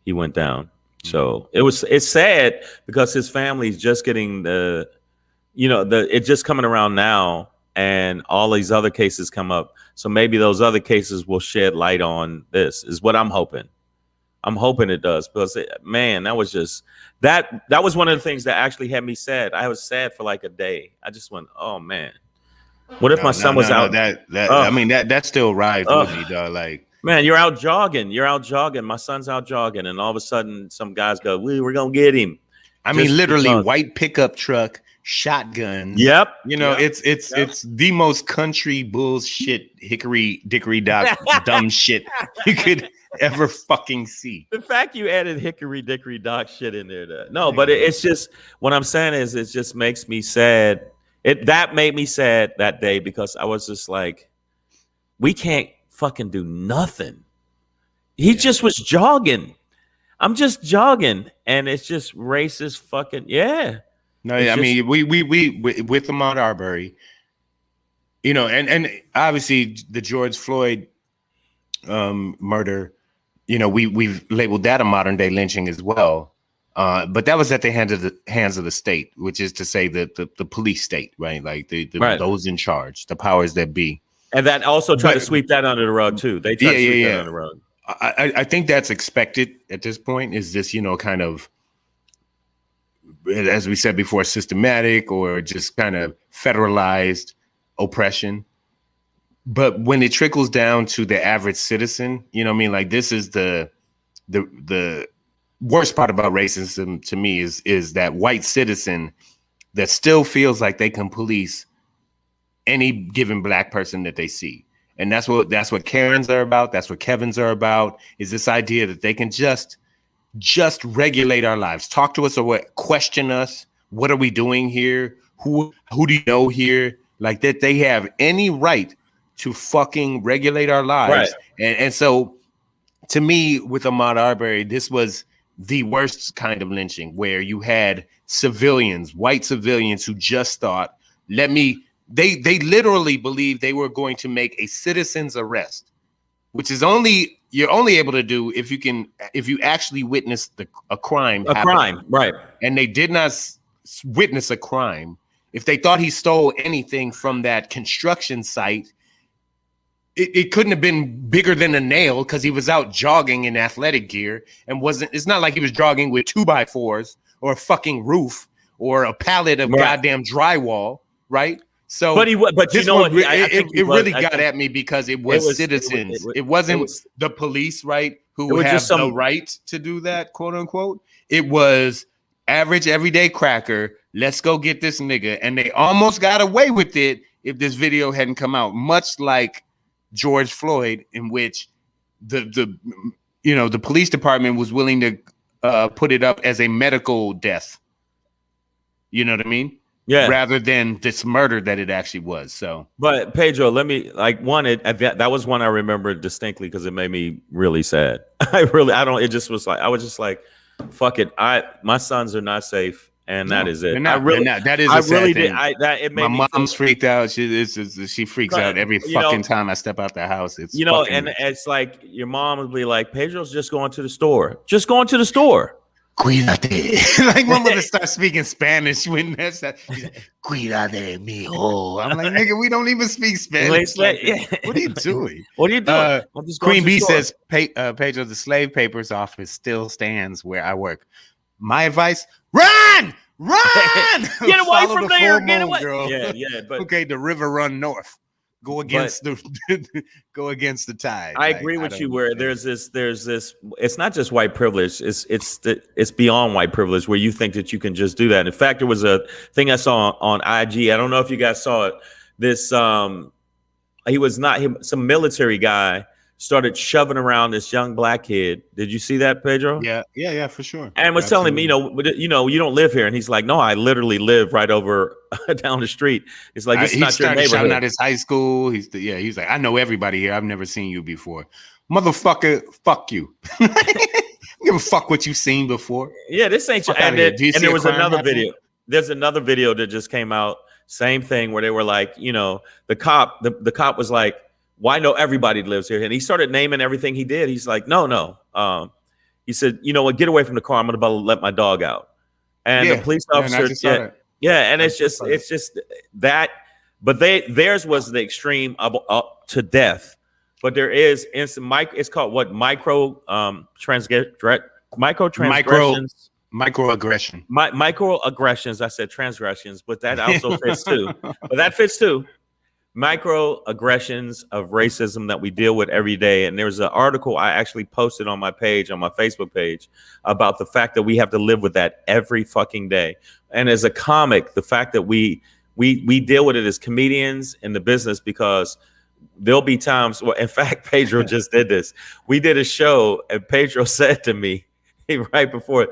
he went down. So it's sad because his family's just getting it's just coming around now, and all these other cases come up. So maybe those other cases will shed light on this, is what I'm hoping. I'm hoping it does, because man, that was just that was one of the things that actually had me sad. I was sad for like a day. I just went, oh man, what if my son was out? I mean, that still rides with me, dog. Like, man, you're out jogging. My son's out jogging, and all of a sudden, some guys go, "We're gonna get him." I mean, literally, white pickup truck, shotgun. Yep. You know, it's the most country bullshit, hickory dickory dock, dumb shit you could ever fucking see. The fact you added hickory dickory dock shit in there, no, but it's just, what I'm saying is, it just makes me sad. That made me sad that day, because I was just like, we can't fucking do nothing. He just was jogging. I'm just jogging, and it's just racist fucking, yeah. No, I mean, we with Ahmaud Arbery, you know, and obviously the George Floyd murder, you know, we've labeled that a modern day lynching as well. But that was at the hands of the state, which is to say that the police state, right? Like Right. those in charge, the powers that be. And that also tried to sweep that under the rug too. They tried to sweep that under the rug. I think that's expected at this point. Is this, kind of, as we said before, systematic or just kind of federalized oppression? But when it trickles down to the average citizen, like this is the worst part about racism to me is that white citizen that still feels like they can police any given black person that they see. And that's what Karens are about. That's what Kevins are about, is this idea that they can just regulate our lives, talk to us or question us. What are we doing here? Who do you know here? Like that they have any right to fucking regulate our lives. Right. And so to me, with Ahmaud Arbery, this was the worst kind of lynching, where you had civilians, white civilians, who just thought, they literally believed they were going to make a citizen's arrest, which is you're only able to do if you actually witness a crime. Right. And they did not witness a crime. If they thought he stole anything from that construction site, it couldn't have been bigger than a nail, because he was out jogging in athletic gear and it's not like he was jogging with 2x4s or a fucking roof or a pallet of goddamn drywall, right? So, but you know what? It really got at me because it was citizens. It wasn't the police, right? Who would have the right to do that, quote unquote. It was average everyday cracker. Let's go get this nigga. And they almost got away with it if this video hadn't come out, much like George Floyd, in which the police department was willing to put it up as a medical death. You know what I mean? Yeah. Rather than this murder that it actually was. So, but Pedro, let me that was one I remember distinctly because it made me really sad. It just was like, I was just like, fuck it. My sons are not safe. And that is it. That is a sad thing. It made my mom's freaked out. She freaks out every fucking time I step out the house. It's and it's like your mom would be like, Pedro's just going to the store. Just going to the store. Cuídate. Like my mother starts speaking Spanish when that's that. She's like, Cuídate, mijo. I'm like, nigga, we don't even speak Spanish. What are you doing? What are you doing? Queen B says, Pedro, the slave papers office still stands where I work. My advice: run! Get away from there! Get away! Girl. Yeah. But okay, the river run north. Go against the tide. I agree with you. Where there's this. It's not just white privilege. It's beyond white privilege, where you think that you can just do that. In fact, there was a thing I saw on IG. I don't know if you guys saw it. This some military guy started shoving around this young black kid. Did you see that, Pedro? Yeah, for sure. And was telling me, you don't live here. And he's like, no, I literally live right over down the street. It's like, this is not your neighborhood. Shouting out his high school. He's like, I know everybody here. I've never seen you before. Motherfucker, fuck you. Give a fuck what you've seen before. Yeah, this ain't your. And there was another video. There's another video that just came out. Same thing where they were like, the cop was like, well, I know everybody lives here. And he started naming everything he did. He's like, no. He said, you know what, get away from the car. I'm going to let my dog out. And the police officer, and it's just that. But theirs was the extreme up to death. But there is it's called what? Microaggressions. Microaggressions. I said transgressions, but that also fits too. But that fits too. Microaggressions of racism that we deal with every day. And there's an article I actually posted on my Facebook page, about the fact that we have to live with that every fucking day. And as a comic, the fact that we deal with it as comedians in the business, because there'll be times. Well, in fact, Pedro just did this. We did a show, and Pedro said to me right before,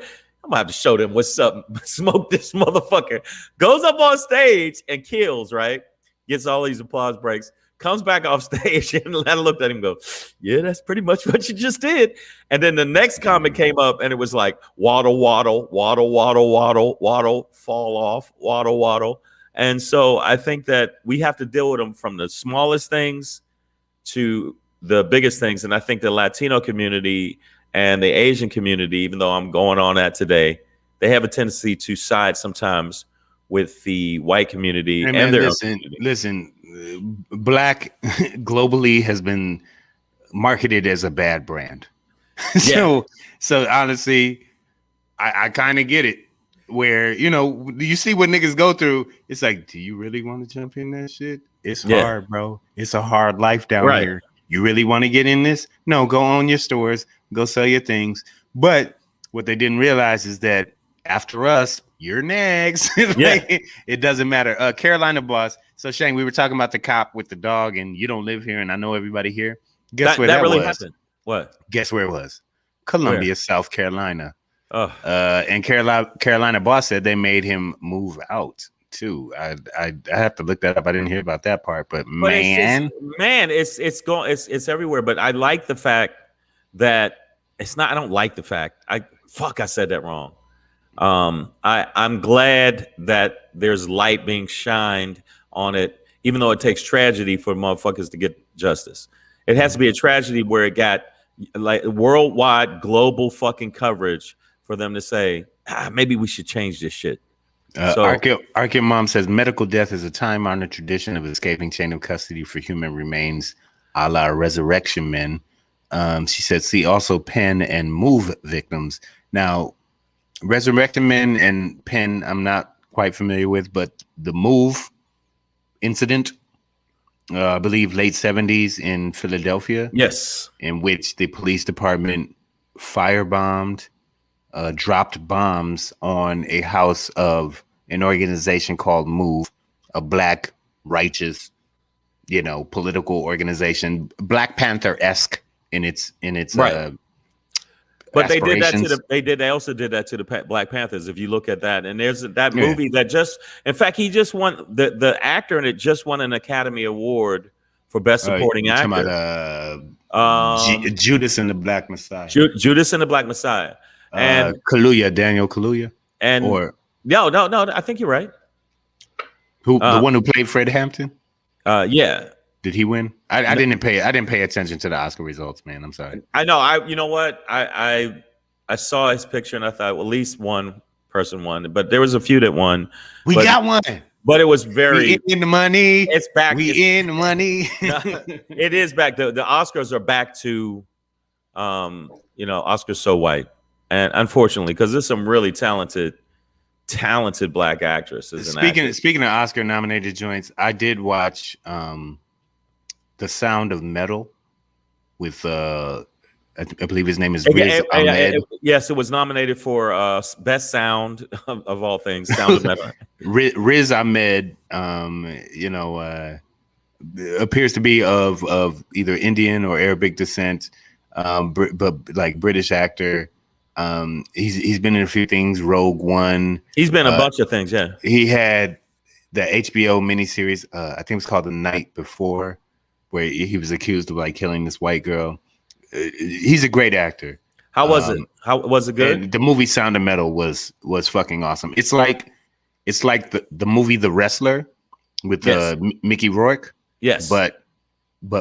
I'm gonna have to show them what's up. Smoke this motherfucker. Goes up on stage and kills, right? Gets all these applause breaks, comes back off stage, and I looked at him and go, yeah, that's pretty much what you just did. And then the next comic came up, and it was like, waddle, waddle, waddle, waddle, waddle, waddle, fall off, waddle, waddle. And so I think that we have to deal with them from the smallest things to the biggest things. And I think the Latino community and the Asian community, even though I'm going on that today, they have a tendency to side sometimes with the white community Hey, and man, their own listen, community. listen. Black globally has been marketed as a bad brand. Yeah. So honestly, I kind of get it. Where you see what niggas go through. It's like, do you really want to jump in that shit? It's Yeah. hard, bro. It's a hard life down Right. here. You really want to get in this? No, go own your stores, go sell your things. But what they didn't realize is that after us, you're next. Yeah. It doesn't matter. Carolina boss. So Shane, we were talking about the cop with the dog, and you don't live here, and I know everybody here. Guess where that really was? happened. What? Guess where it was? Columbia, South Carolina. Oh. And Carolina boss said they made him move out too. I have to look that up. I didn't hear about that part, but man, it's everywhere. But I like the fact that it's not. I don't like the fact. I said that wrong. I'm glad that there's light being shined on it, even though it takes tragedy for motherfuckers to get justice. It has to be a tragedy where it got like worldwide, global fucking coverage for them to say, maybe we should change this shit. Arkeo Mom says medical death is a time-honored tradition of escaping chain of custody for human remains, a la Resurrection Men. She said, see also Penn and Move victims. Now, Resurrection Men and Penn, I'm not quite familiar with, but the Move incident, I believe late 70s in Philadelphia. Yes. In which the police department firebombed, dropped bombs on a house of an organization called Move, a black righteous, political organization, Black Panther-esque in its right. But they did that aspirations. they also did that to the Black Panthers. If you look at that, and there's that movie that in fact, he just won the actor in it just won an Academy Award for Best Supporting Actor. Judas and the Black Messiah. Judas and the Black Messiah. And Daniel Kaluuya. No, I think you're right. The one who played Fred Hampton? Yeah. Did he win? I didn't pay attention to the Oscar results, man. I'm sorry. I know. You know what? I saw his picture and I thought, well, at least one person won, but there was a few that won. We got one. But it was very we in the money. It's back. In the money. It is back. The Oscars are back to Oscars so white. And unfortunately, because there's some really talented black actresses. Speaking of Oscar nominated joints, I did watch The Sound of Metal with I believe his name is Riz Ahmed. Yes, it was nominated for best sound of all things. Sound of Metal. Riz Ahmed, appears to be of either Indian or Arabic descent, but like British actor. He's been in a few things. Rogue One. He's been a bunch of things. Yeah. He had the HBO miniseries. I think it was called The Night Before, where he was accused of like killing this white girl. He's a great actor. How was it? How was it good? The movie Sound of Metal was fucking awesome. It's like the movie The Wrestler with Mickey Rourke. Yes. But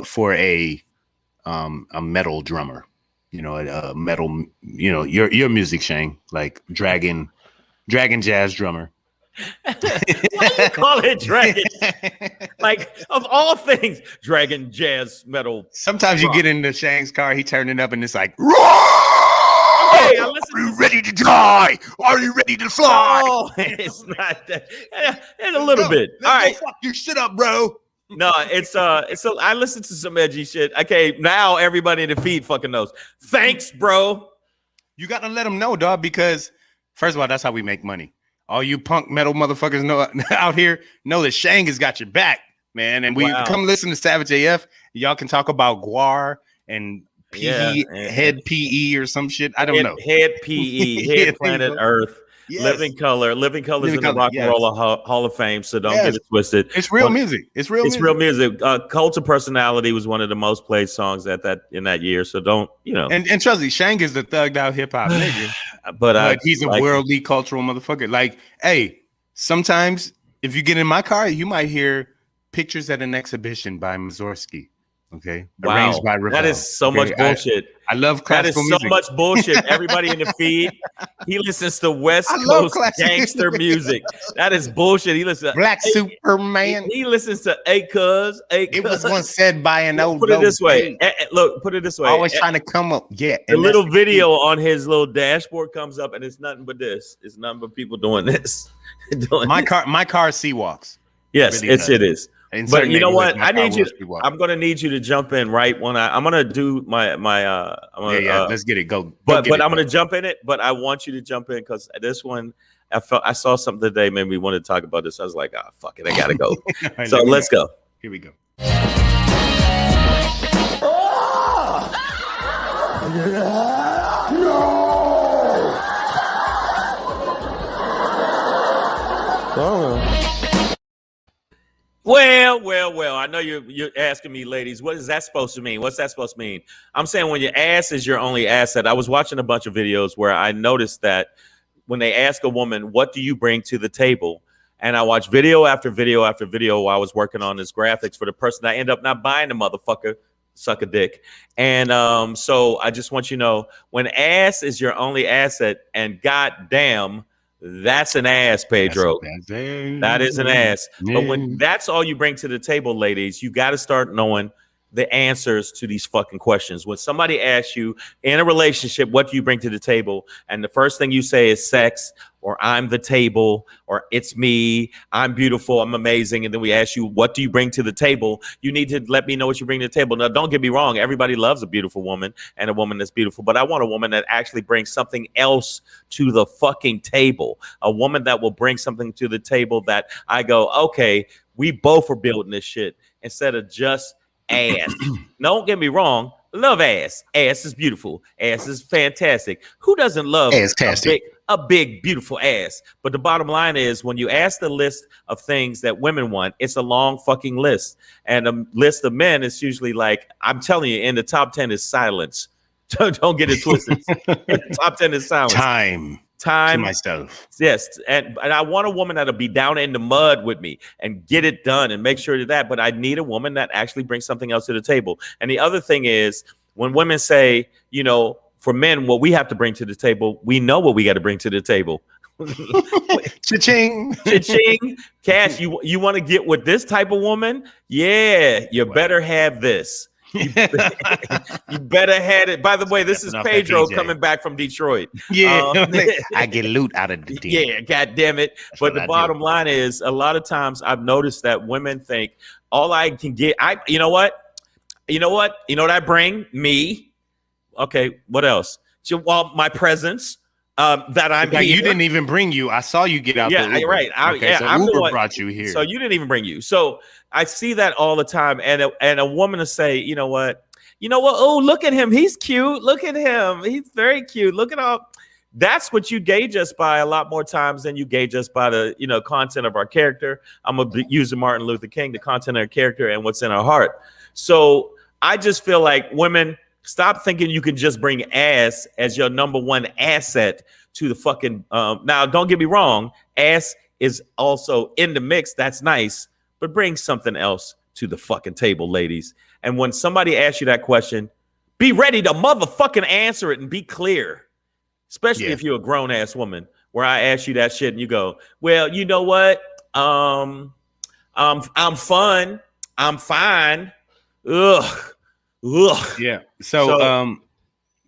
for a metal drummer. A metal, your music, Shane, like dragon jazz drummer. Why you call it dragon? Like, of all things, dragon jazz metal. Sometimes rock. You get into Shang's car, he turned it up, and it's like, roar! Hey, are you ready to die? Are you ready to fly? Oh, it's not that. In a little bit. All right, fuck your shit up, bro. No, I listened to some edgy shit. Okay, now everybody in the feed fucking knows. Thanks, bro. You got to let them know, dog, because first of all, that's how we make money. All you punk metal motherfuckers know out here know that Shang has got your back, man. And we come listen to Savage AF. Y'all can talk about Guar and PE, Head PE or some shit. I don't know. Head PE, Head Planet Earth. Yes. Living Color's in the Rock and Roll Hall of Fame, so don't get it twisted. It's real music. It's real music. Cult of Personality was one of the most played songs in that year, so don't, And trust me, Shang is the thugged out hip hop nigga. but he's a worldly cultural motherfucker. Like, hey, sometimes if you get in my car, you might hear Pictures at an Exhibition by Mussorgsky. Okay. Wow, Arranged by Ravel. that is so much bullshit. I love That is classical so music. much bullshit. Everybody in the feed, he listens to West I love Coast classical gangster music. That is bullshit. He listens to Black Superman. He listens to A Cuz. It was once said by an old. Put it this way. Look, put it this way. Always trying to come up. Yeah. The little video on his little dashboard comes up, and it's nothing but this. It's nothing but people doing this. My car sea walks. Yes, it is. But you know what? I need you. I'm gonna need you to jump in right when I'm gonna do my. Let's get it. Go. But I'm gonna jump in it. But I want you to jump in because this one, I saw something today made me want to talk about this. I was like, ah, fuck it, I gotta go. Right, so let's go. Here we go. Well. I know you're asking me, ladies, what is that supposed to mean? What's that supposed to mean? I'm saying when your ass is your only asset. I was watching a bunch of videos where I noticed that when they ask a woman, what do you bring to the table? And I watched video after video after video while I was working on this graphics for the person. I end up not buying the motherfucker, suck a dick. And so I just want you to know, when ass is your only asset, and goddamn, that's an ass, Pedro. That is an ass. But when that's all you bring to the table, ladies, you got to start knowing the answers to these fucking questions. When somebody asks you in a relationship, what do you bring to the table? And the first thing you say is sex, or I'm the table, or it's me, I'm beautiful, I'm amazing. And then we ask you, what do you bring to the table? You need to let me know what you bring to the table. Now, don't get me wrong. Everybody loves a beautiful woman and a woman that's beautiful, but I want a woman that actually brings something else to the fucking table. A woman that will bring something to the table that I go, okay, we both are building this shit instead of just ass. Don't get me wrong. Love ass. Ass is beautiful. Ass is fantastic. Who doesn't love a big, beautiful ass? But the bottom line is, when you ask the list of things that women want, it's a long fucking list. And a list of men is usually like, I'm telling you, in the top 10 is silence. Don't get it twisted. Top 10 is silence. Time to myself. Yes. And I want a woman that'll be down in the mud with me and get it done and make sure that. But I need a woman that actually brings something else to the table. And the other thing is, when women say, you know, for men, what we have to bring to the table, we know what we got to bring to the table. Cha-ching. Cha-ching. Cash, you want to get with this type of woman? Yeah, you better have this. You better have it. By the way, this is Pedro coming back from Detroit. Yeah, I get loot out of the deal. Yeah, God damn it. But the bottom line is, a lot of times I've noticed that women think all I can get, you know what I bring? Me. Okay, what else? Well, my presence. That I'm here. You didn't even bring you. I saw you get out. Yeah, the Uber. Right. So I'm Uber the one, brought you here. So you didn't even bring you. So I see that all the time, and a woman will say, you know what? Oh, look at him. He's cute. Look at him. He's very cute. Look at all. That's what you gauge us by a lot more times than you gauge us by the content of our character. I'm gonna be using Martin Luther King, the content of our character and what's in our heart. So I just feel like women, stop thinking you can just bring ass as your number one asset to the fucking. Now, don't get me wrong. Ass is also in the mix. That's nice. But bring something else to the fucking table, ladies. And when somebody asks you that question, be ready to motherfucking answer it and be clear. Especially if you're a grown-ass woman, where I ask you that shit and you go, well, you know what? I'm fun. I'm fine. Ugh. Yeah. So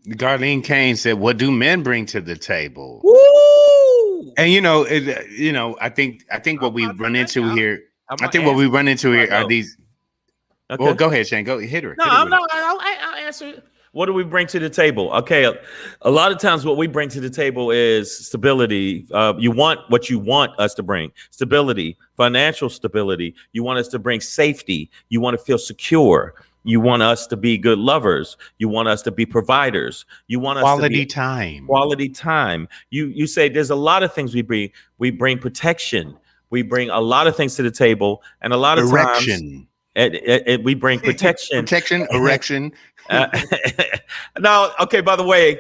Garlene Kane said, "What do men bring to the table?" Woo! And I think what we run into here. I think what we run into here are these. Okay. Well, go ahead, Shane. Go hit her. No, I'll answer. What do we bring to the table? Okay, a lot of times what we bring to the table is stability. You want what you want us to bring: stability, financial stability. You want us to bring safety. You want to feel secure. You want us to be good lovers. You want us to be providers. You want us quality time. You say there's a lot of things we bring. We bring protection. We bring a lot of things to the table, and a lot of times we bring protection. Erection. Now, okay. By the way,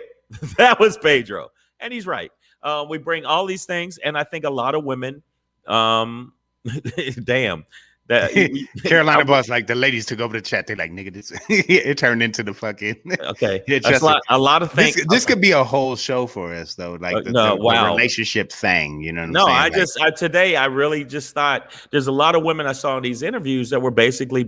that was Pedro, and he's right. We bring all these things, and I think a lot of women, damn. That Carolina boss, like the ladies took over the chat. They're like, nigga, this it turned into the fucking okay. It's That's just a lot of things. this could be a whole show for us though, like the relationship thing. You know what I'm No, saying? today I really just thought there's a lot of women I saw in these interviews that were basically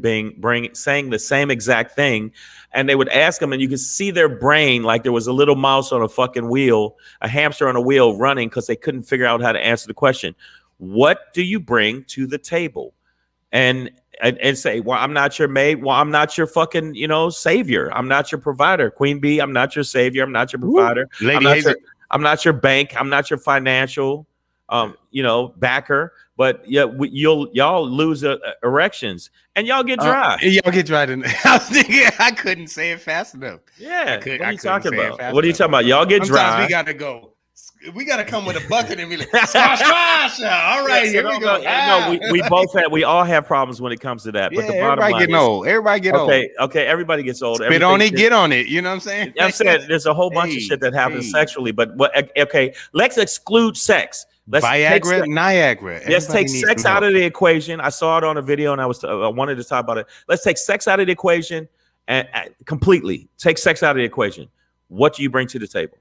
saying the same exact thing, and they would ask them, and you could see their brain like there was a little mouse on a fucking wheel, a hamster on a wheel running because they couldn't figure out how to answer the question. What do you bring to the table? And say, well, I'm not your maid. Well, I'm not your fucking, savior. I'm not your provider. Queen Bee, I'm not your savior. I'm not your provider. I'm not your bank. I'm not your financial, backer. But yeah, y'all lose erections and y'all get dry. Y'all get dry. I was thinking I couldn't say it fast enough. Yeah. What are you talking about? What are you talking about? Y'all get Sometimes dry. we got to go. We got to come with a bucket and be like, squash, squash. All right, here we go. No, we all have problems when it comes to that. But the bottom line is, everybody get old. Okay, everybody gets old. Spit on it, get on it. You know what I'm saying? I'm saying there's a whole bunch of shit that happens sexually, but okay, let's exclude sex. Viagra, Niagara. Let's take sex out of the equation. I saw it on a video, and I wanted to talk about it. Let's take sex out of the equation and completely take sex out of the equation. What do you bring to the table?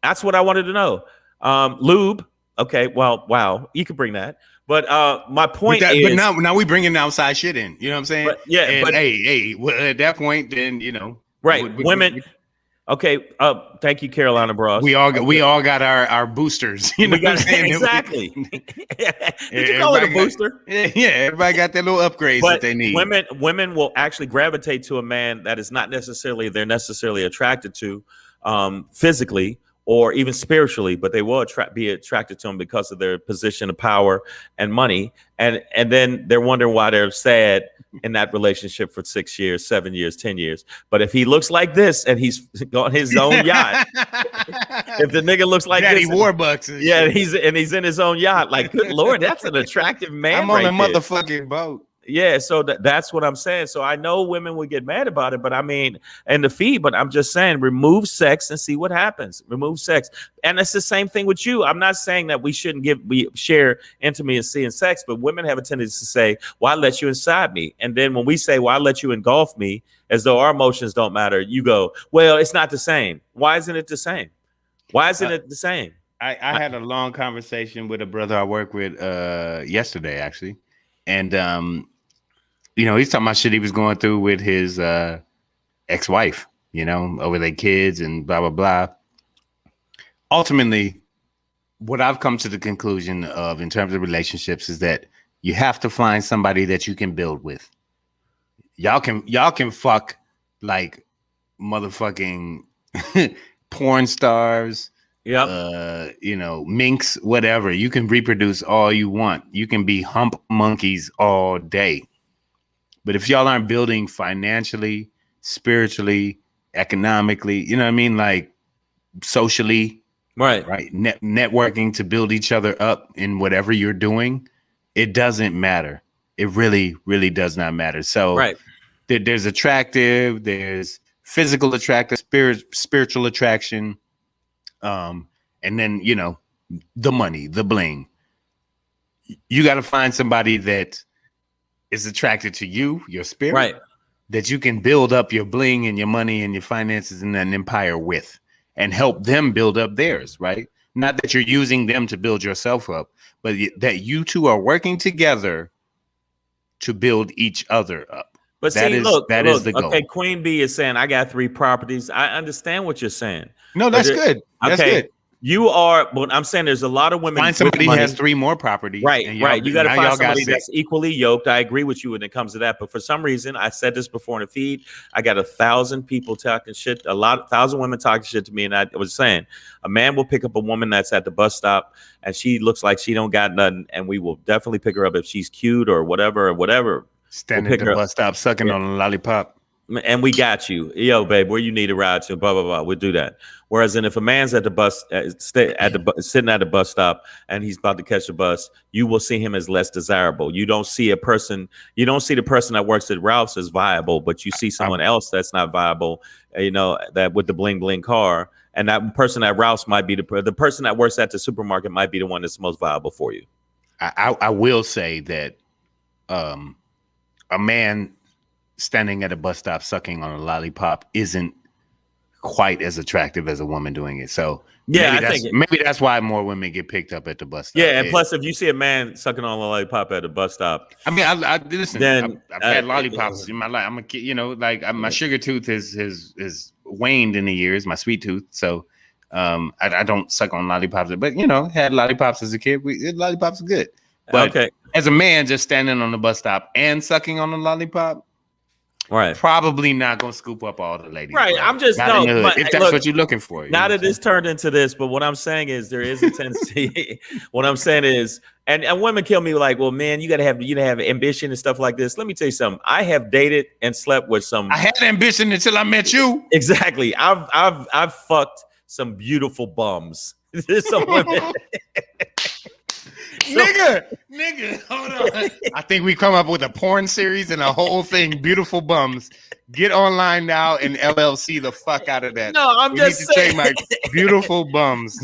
That's what I wanted to know. Lube. Okay. Well, wow. You can bring that. But my point is. But now we bringing outside shit in. You know what I'm saying? But, yeah. And but well, at that point, then, Right. Women. Okay. Thank you, Carolina Bros. We all got our boosters. You know what I'm saying? Exactly. Did you call it a booster? Yeah. Everybody got their little upgrades that they need. Women will actually gravitate to a man that is not necessarily attracted to physically or even spiritually, but they will be attracted to him because of their position of power and money. And then they're wondering why they're sad in that relationship for 6 years, 7 years, 10 years. But if he looks like this and he's got his own yacht, if the nigga looks like Daddy this, Warbucks, yeah, he's in his own yacht, like, good Lord, that's an attractive man. I'm on a motherfucking boat. Yeah, so that's what I'm saying. So I know women would get mad about it, but I mean, and the fee, but I'm just saying, remove sex and see what happens. Remove sex. And it's the same thing with you. I'm not saying that we shouldn't share intimacy and sex, but women have a tendency to say, well, I let you inside me. And then when we say, well, I let you engulf me, as though our emotions don't matter, you go, well, it's not the same. Why isn't it the same? Why isn't it the same? I had a long conversation with a brother I work with yesterday, actually. And he's talking about shit he was going through with his ex-wife, over their kids and blah, blah, blah. Ultimately, what I've come to the conclusion of in terms of relationships is that you have to find somebody that you can build with. Y'all can fuck like motherfucking porn stars, minks, whatever. You can reproduce all you want. You can be hump monkeys all day. But if y'all aren't building financially, spiritually, economically, you know what I mean? Like socially, right. Networking to build each other up in whatever you're doing, it doesn't matter. It really, really does not matter. So there's attractive, there's physical attractive, spiritual attraction. And then, the money, the bling. You got to find somebody that is attracted to you, your spirit, that you can build up your bling and your money and your finances and an empire with, and help them build up theirs, right? Not that you're using them to build yourself up, but that you two are working together to build each other up. But that see, is the goal. Okay, Queen Bee is saying, I got 3 properties. I understand what you're saying. No, that's good. That's good. You are, but I'm saying there's a lot of women. Find somebody who has 3 more properties. Right. You got to find somebody that's equally yoked. I agree with you when it comes to that. But for some reason, I said this before in the feed, I got 1,000 people talking shit, 1,000 women talking shit to me. And I was saying, a man will pick up a woman that's at the bus stop and she looks like she don't got nothing. And we will definitely pick her up if she's cute or whatever. Standing at the bus stop, sucking on a lollipop. And we got you. Yo, babe, where you need a ride to, blah, blah, blah. We'll do that. Whereas if a man's at the bus, sitting at the bus stop and he's about to catch the bus, you will see him as less desirable. You don't see the person that works at Ralph's as viable, but you see someone else that's not viable, that with the bling bling car. And that person at Ralph's might be the person that works at the supermarket might be the one that's most viable for you. I will say that a man standing at a bus stop sucking on a lollipop isn't quite as attractive as a woman doing it. So Yeah, maybe that's why more women get picked up at the bus stop. Yeah, and plus, if you see a man sucking on a lollipop at a bus stop, I mean, I listen. Then I've had lollipops in my life. I'm a kid, you know, like my sugar tooth is waned in the years. My sweet tooth, so I don't suck on lollipops. But you know, had lollipops as a kid. Lollipops are good. But as a man, just standing on the bus stop and sucking on a lollipop. Right, probably not gonna scoop up all the ladies. Right, bro. I'm just if that's what you're looking for. Now that this turned into this, but what I'm saying is there is a tendency. What I'm saying is, and women kill me like, well, man, you gotta have ambition and stuff like this. Let me tell you something. I have dated and slept with some. I had ambition until I met you. Exactly. I've fucked some beautiful bums. There's some women. Nigga, hold on. I think we come up with a porn series and a whole thing. Beautiful bums. Get online now and LLC the fuck out of that. No, I'm just saying. Like beautiful bums.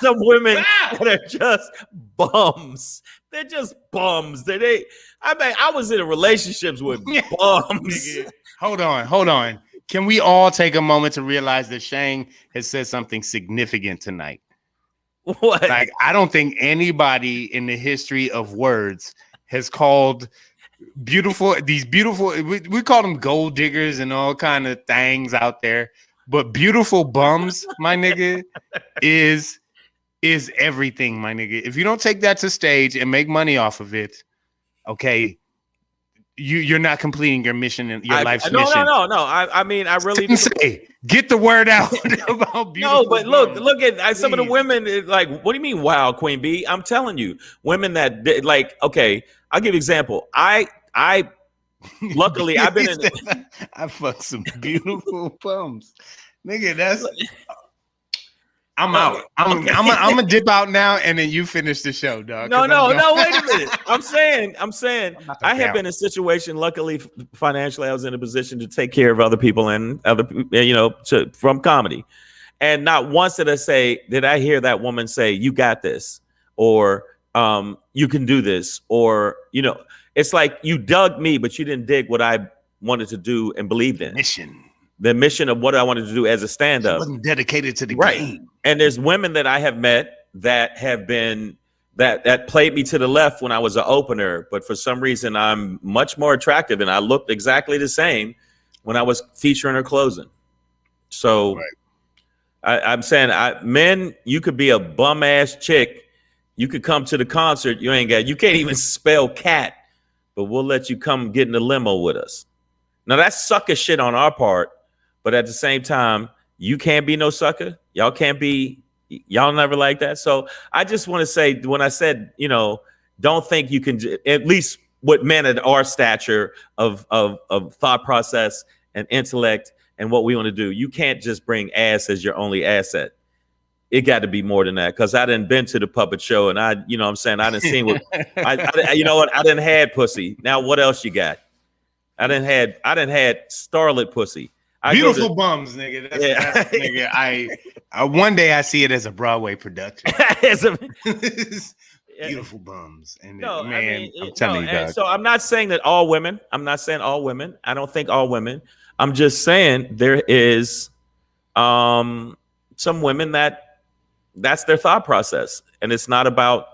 Some women that are just bums. They're just bums. I was in relationships with bums. Hold on. Can we all take a moment to realize that Shang has said something significant tonight? What? Like, I don't think anybody in the history of words has called these beautiful, we call them gold diggers and all kind of things out there, but beautiful bums, my nigga, is everything, my nigga. If you don't take that to stage and make money off of it, okay, you're not completing your mission and your life's mission. No. I mean, I really didn't say get the word out about beautiful. No, but look at some of the women. Like, what do you mean, wow, Queen Bee? I'm telling you, women that like. Okay, I'll give you an example. I luckily I've been in. I fucked some beautiful bums, nigga. That's. I'm out. I'm gonna dip out now, and then you finish the show, dog. No. Wait a minute. I'm saying. I have been in a situation. Luckily, financially, I was in a position to take care of other people and other, from comedy. And not once did I hear that woman say, "You got this," or "You can do this," or it's like you dug me, but you didn't dig what I wanted to do and believed in. The mission of what I wanted to do as a stand-up. Wasn't dedicated to the game. And there's women that I have met that have been that played me to the left when I was an opener, but for some reason I'm much more attractive and I looked exactly the same when I was featuring or closing. So I'm saying, men, you could be a bum ass chick, you could come to the concert, you can't even spell cat, but we'll let you come get in the limo with us. Now that's sucker shit on our part. But at the same time, you can't be no sucker. Y'all never like that. So I just want to say, when I said, don't think you can, at least with men at our stature of thought process and intellect and what we want to do, you can't just bring ass as your only asset. It got to be more than that. Cause I done been to the puppet show and I done seen what, I done had pussy. Now what else you got? I done had starlet pussy. Beautiful bums, nigga. That's nigga. I one day I see it as a Broadway production. Beautiful bums, and I'm telling you, dog. So I'm not saying that all women. I'm not saying all women. I don't think all women. I'm just saying there is some women that's their thought process, and it's not about.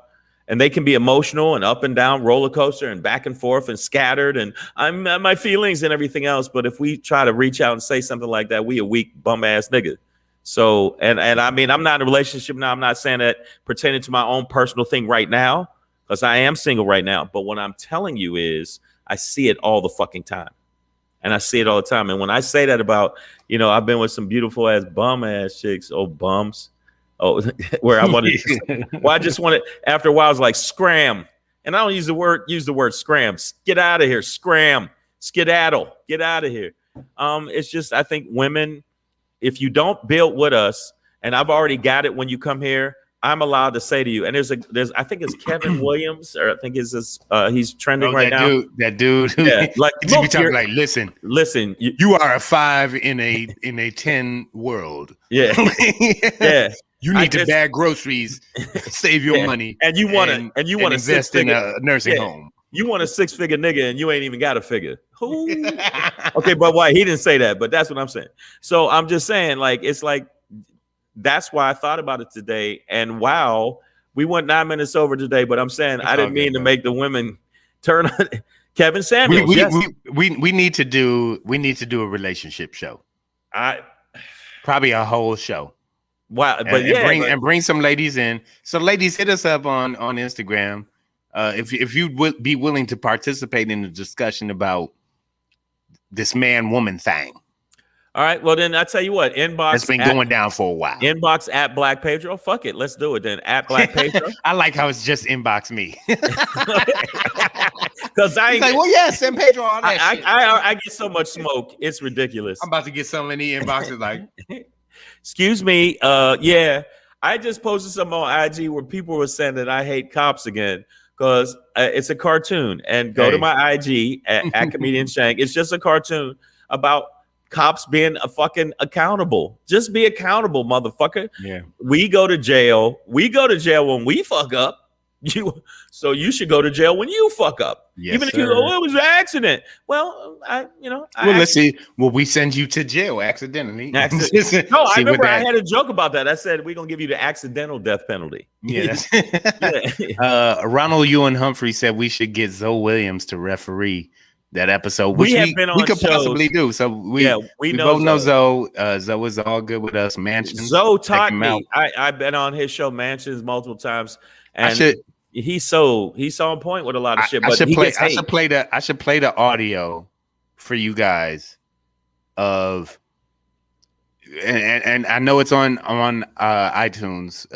And they can be emotional and up and down, roller coaster and back and forth and scattered and my feelings and everything else. But if we try to reach out and say something like that, we a weak bum ass nigga. So, and I mean, I'm not in a relationship now. I'm not saying that pertaining to my own personal thing right now, because I am single right now. But what I'm telling you is I see it all the fucking time. And I see it all the time. And when I say that about, I've been with some beautiful ass bum ass chicks, bums. Where I wanted, I just wanted, after a while, I was like, scram. And I don't use the word scram. Get out of here. Scram. Skedaddle. Get out of here. It's just, I think women, if you don't build with us, and I've already got it when you come here, I'm allowed to say to you, and I think it's Kevin Williams, or I think he's trending right now. That dude. Yeah, like, look, talking like, listen, you are a 5 in a 10 world. Yeah. Yeah. You need to bag groceries, save your money, and you want to invest in a nursing home. You want a 6-figure nigga and you ain't even got a figure. Who? Okay, but why? He didn't say that, but that's what I'm saying. So I'm just saying, like, it's like, that's why I thought about it today. And wow, we went 9 minutes over today, but I'm saying I didn't mean to make the women turn on Kevin Samuels. We need to do a relationship show. Probably a whole show. Wow, but and bring some ladies in. So ladies, hit us up on Instagram. If you would be willing to participate in the discussion about this man-woman thing. All right, well then I tell you what, inbox. It's been going down for a while. Inbox at Black Pedro. Fuck it, let's do it then. At Black Pedro. I like how it's just inbox me. Because I ain't like, well, yeah, send Pedro all that shit. I get so much smoke, it's ridiculous. I'm about to get so many inboxes like, excuse me, yeah. I just posted something on IG where people were saying that I hate cops again because it's a cartoon. And go to my IG at Comedian Shank. It's just a cartoon about cops being fucking accountable. Just be accountable, motherfucker. Yeah. We go to jail. We go to jail when we fuck up. So you should go to jail when you fuck up. Yes, even if you go, oh, it was an accident. Well, let's see. Well, we send you to jail accidentally. No, I remember I had a joke about that. I said we're gonna give you the accidental death penalty. Yes. Ronald Ewan Humphrey said we should get Zoe Williams to referee that episode, which we could possibly do. So we both know Zoe. Zoe is all good with us. Mansions. Zoe taught me. I've been on his show Mansions multiple times, and he's so on point with a lot of shit. But I should play the audio for you guys of, and I know it's on iTunes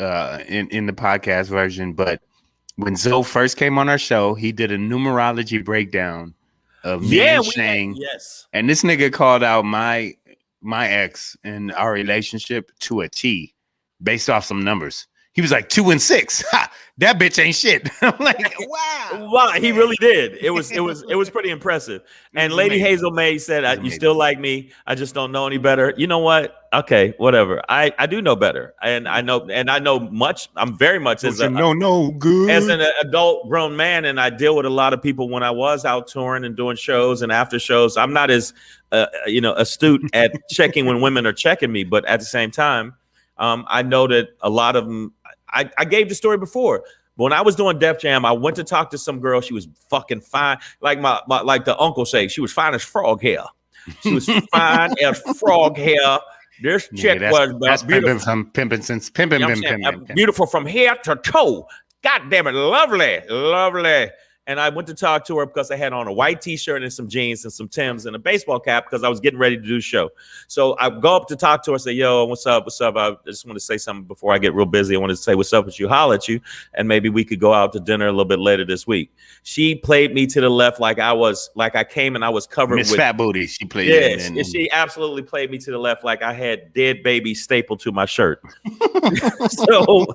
in the podcast version, but when Zoe first came on our show, he did a numerology breakdown of me and Shang. And this nigga called out my ex and our relationship to a T based off some numbers. He was like 2 and 6. Ha, that bitch ain't shit. I'm like, wow. Wow, he really did. It was pretty impressive. And Lady Hazel May said, "You still like me? I just don't know any better." You know what? Okay, whatever. I do know better, and I know much. I'm very much as an adult grown man, and I deal with a lot of people when I was out touring and doing shows and after shows. I'm not as astute at checking when women are checking me, but at the same time, I know that a lot of them. I gave the story before. When I was doing Def Jam, I went to talk to some girl. She was fucking fine. Like my like the uncle say, she was fine as frog hair. She was fine as frog hair. This chick was beautiful. Pimping. Beautiful from head to toe. God damn it, lovely. And I went to talk to her because I had on a white t-shirt and some jeans and some Timbs and a baseball cap because I was getting ready to do a show. So I go up to talk to her, say, yo, what's up? I just want to say something before I get real busy. I wanted to say what's up with you, holler at you, and maybe we could go out to dinner a little bit later this week. She played me to the left like I came and I was covered with Fat Booty. She played she absolutely played me to the left like I had dead baby stapled to my shirt. So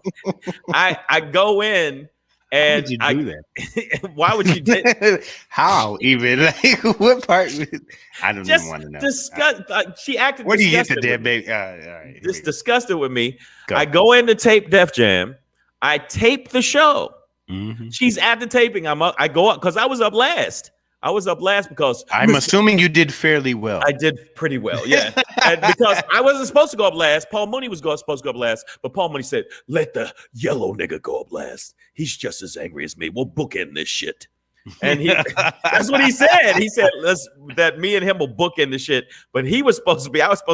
I go in. And why would you do that? Why would you do How even? Like, what part? I don't even want to know. She acted. Where do you get the dead baby? All right, just disgusted with me. I go in to tape Def Jam. I tape the show. Mm-hmm. She's at the taping. I go up because I was up last. Because I'm assuming you did fairly well. I did pretty well, yeah. And because I wasn't supposed to go up last. Paul Mooney was supposed to go up last, but Paul Mooney said, "Let the yellow nigga go up last. He's just as angry as me. We'll bookend this shit." And that's what he said. He said that me and him will bookend the shit. But I was supposed to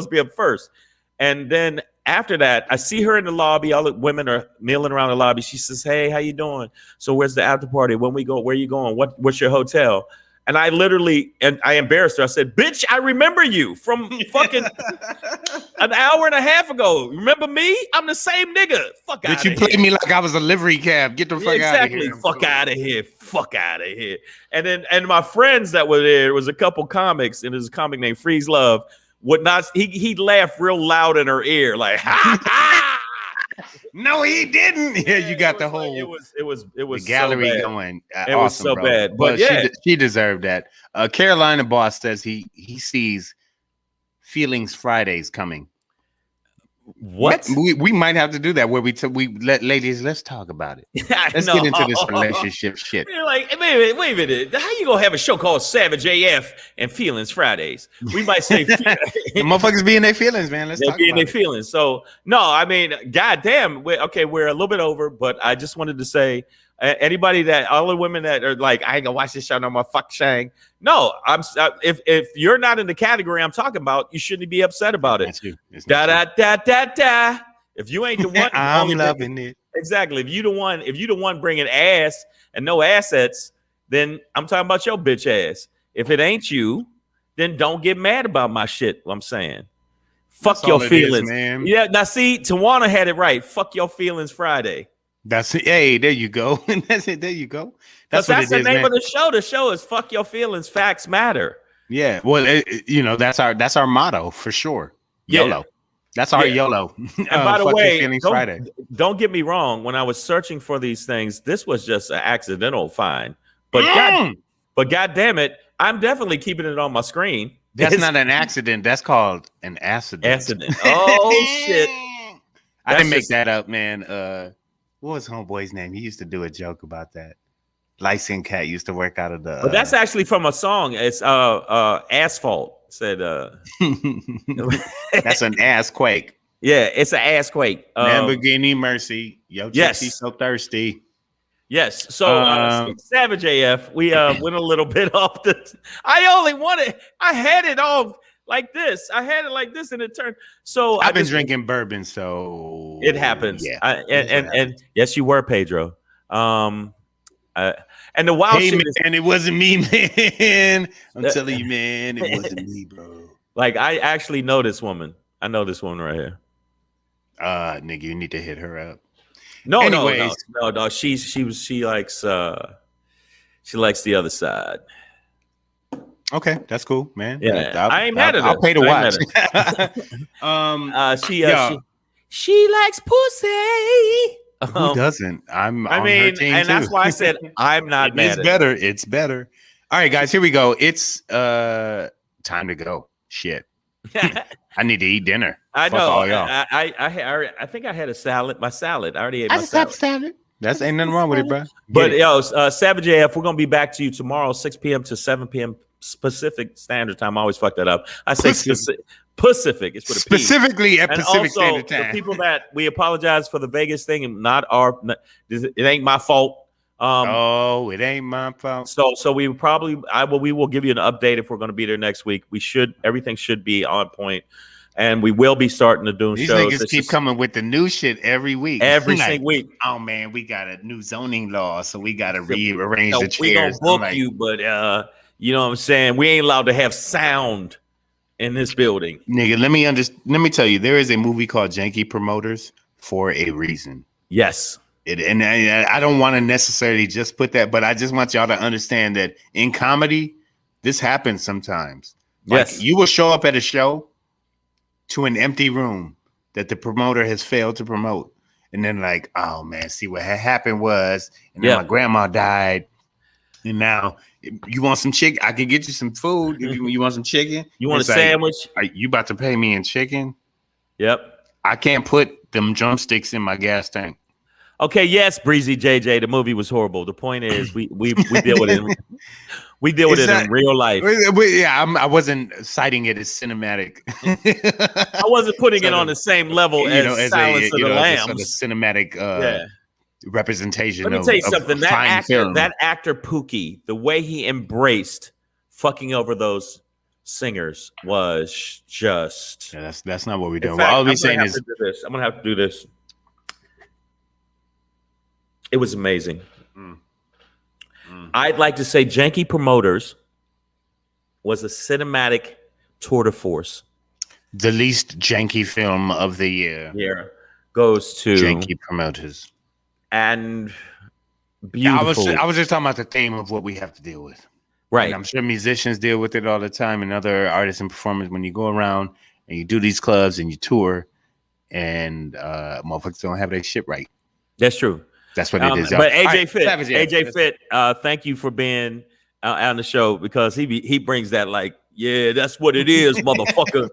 be up first. And then after that, I see her in the lobby. All the women are kneeling around the lobby. She says, "Hey, how you doing? So where's the after party? When we go? Where you going? What's your hotel?" And I embarrassed her. I said, "Bitch, I remember you from fucking an hour and a half ago. Remember me? I'm the same nigga. Fuck out of here." Did you play me like I was a livery cab? Get the fuck out of here. Fuck out of here. Fuck out of here. And my friends that were there, was a couple comics, and there's a comic named Freeze Love, would not, he'd laugh real loud in her ear, like, ha ha. No, he didn't. Yeah, you got the whole. It was the gallery so going. It was so bro. bad, but yeah, she deserved that. Carolina Boss says he sees Feelings Fridays coming. What? We might have to do that where we let ladies, let's talk about it. Let's get into this relationship shit. You're like, wait a minute. How you gonna have a show called Savage AF and Feelings Fridays? We might say The motherfuckers be in their feelings, man. Let's they'll talk be in about their feelings. So no, I mean, goddamn. We're a little bit over, but I just wanted to say, anybody all the women that are like, I ain't gonna watch this show no more. Fuck Shang. No, if you're not in the category I'm talking about, you shouldn't be upset about it. Da da da da da. If you ain't the one, I'm loving it. Exactly. If you the one bringing ass and no assets, then I'm talking about your bitch ass. If it ain't you, then don't get mad about my shit. What I'm saying, fuck your feelings, man. Yeah. Now see, Tawana had it right. Fuck your feelings Friday. That's it. Hey, there you go. That's it. There you go. That's the name of the show. The show is "Fuck Your Feelings, Facts Matter." Yeah. Well, that's our motto for sure. Yeah. YOLO. That's our YOLO. And by the way, don't get me wrong. When I was searching for these things, this was just an accidental find. But God damn it, I'm definitely keeping it on my screen. That's not an accident. That's called an accident. Oh shit! I didn't make that up, man. What was homeboy's name? He used to do a joke about that. Light-skinned cat used to work out of the. But that's actually from a song. It's Asphalt said. That's an ass quake. Yeah, it's an ass quake. Lamborghini Mercy. Yo, yes. She's so thirsty. Yes. So Savage AF. We went a little bit off the. I had it all like this. I had it like this, and it turned. So I've been drinking bourbon, so it happens. Yeah, and yes, you were Pedro. And the wild shit is, and it wasn't me, man. I'm telling you, man, it wasn't me, bro. Like I actually know this woman. I know this woman right here. Nigga, you need to hit her up. No. She likes the other side. Okay, that's cool, man. Yeah, I ain't mad at her. I'll pay to watch. She likes pussy. Who doesn't? I mean, her team and too. That's why I said I'm not mad. It's better. It's better. All right, guys, here we go. It's time to go. Shit. I need to eat dinner. I know. All y'all. I think I had a salad. My salad. I already ate my salad. That's ain't nothing wrong with it, bro. But Savage AF, we're gonna be back to you tomorrow, 6 p.m. to 7 p.m. Pacific Standard Time. I always fuck that up. I say Pacific. It's with a P. Specifically at Pacific Standard Time. For people that we apologize for the Vegas thing and it ain't my fault. It ain't my fault. So we will give you an update if we're going to be there next week. Everything should be on point, and we will be starting to do shows. These niggas keep coming with the new shit every week. Every single week. Oh man, we got a new zoning law, so we got to rearrange the chairs. We gonna book you, but you know what I'm saying? We ain't allowed to have sound in this building. Nigga, let me tell you, there is a movie called Janky Promoters for a reason. Yes. And I don't want to necessarily just put that, but I just want y'all to understand that in comedy, this happens sometimes. Yes. You will show up at a show to an empty room that the promoter has failed to promote. And then like, oh man, see what had happened was, and then my grandma died. And now you want some chicken? I can get you some food. If you want some chicken, you want a sandwich? Are you about to pay me in chicken? Yep. I can't put them drumsticks in my gas tank. Okay. Yes, Breezy JJ. The movie was horrible. The point is, we deal with it. We deal with it in real life. Yeah, I wasn't citing it as cinematic. I wasn't putting it on the same level as Silence of the Lambs. Sort of cinematic representation. Let me tell you something. That actor Pookie, the way he embraced fucking over those singers was just. Yeah, that's not what we're doing. Fact, all we're saying is I'm gonna have to do this. It was amazing. I'd like to say Janky Promoters was a cinematic tour de force. The least janky film of the year. Yeah, goes to Janky Promoters. And beautiful. I was just talking about the theme of what we have to deal with. Right. And I'm sure musicians deal with it all the time, and other artists and performers when you go around and you do these clubs and you tour, and motherfuckers don't have their shit right. That's true. That's what it is. But AJ Fit, thank you for being on the show, because he brings that like, yeah, that's what it is, motherfucker.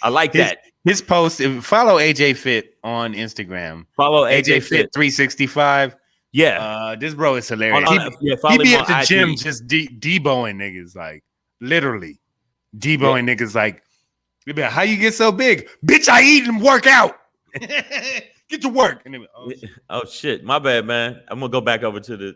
I like that. His post. Follow AJ Fit on Instagram. Follow AJ Fit 365. Yeah. This bro is hilarious. He follow be him at the on gym IG. just deboing niggas, like literally deboing niggas. Like, they be like, how you get so big, bitch? I eat and work out. Get to work. And they be, oh shit, my bad, man. I'm gonna go back over to the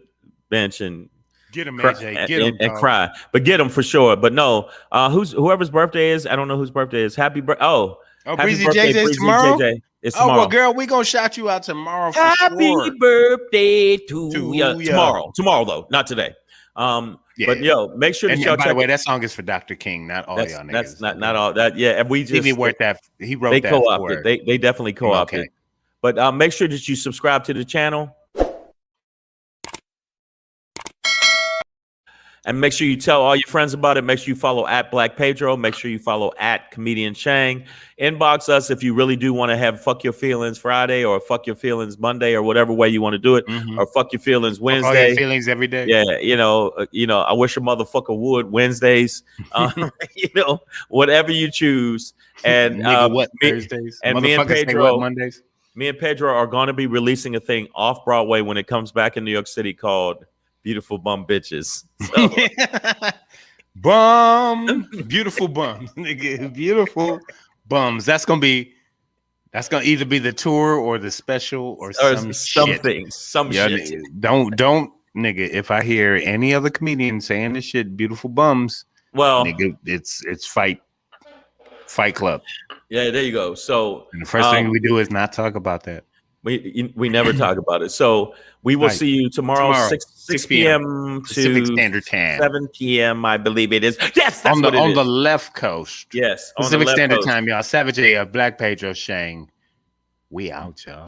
bench and get him, AJ. Get him and cry, but get him for sure. But no, whoever's birthday is, I don't know whose birthday is. Happy Breezy birthday, JJ's tomorrow. JJ. It's Oh tomorrow. well, girl, we gonna shout you out tomorrow. For Happy sure. birthday to you. Tomorrow though, not today. But make sure that y'all by check. the way, that song is for Dr. King, not all y'all niggas. That's not all that. Yeah, and we just he wrote that. He wrote they that. co-opted. They definitely co-opted. Okay. But make sure that you subscribe to the channel. And make sure you tell all your friends about it. Make sure you follow at Black Pedro. Make sure you follow at Comedian Shang. Inbox us if you really do want to have Fuck Your Feelings Friday or Fuck Your Feelings Monday or whatever way you want to do it. Or Fuck Your Feelings Wednesday. All your feelings every day. Yeah, I wish a motherfucker would Wednesdays. Whatever you choose. And Thursdays? And me and Pedro, Pedro Mondays. Me and Pedro are going to be releasing a thing off Broadway when it comes back in New York City called Beautiful Bum Bitches. So. Beautiful bums, nigga. Beautiful bums. That's gonna either be the tour or the special or some shit. Shit. Don't nigga. If I hear any other comedian saying this shit, beautiful bums. Well, nigga, it's Fight Club. Yeah, there you go. So and the first thing we do is not talk about that. We never talk about it. So we will see you tomorrow 6 p.m. Pacific to Standard Time. 7 p.m. I believe it is. Yes, that's what it is. On the left coast. Yes, Pacific Standard Time, y'all. Savage AF, Black Pedro, Shang. We out, y'all.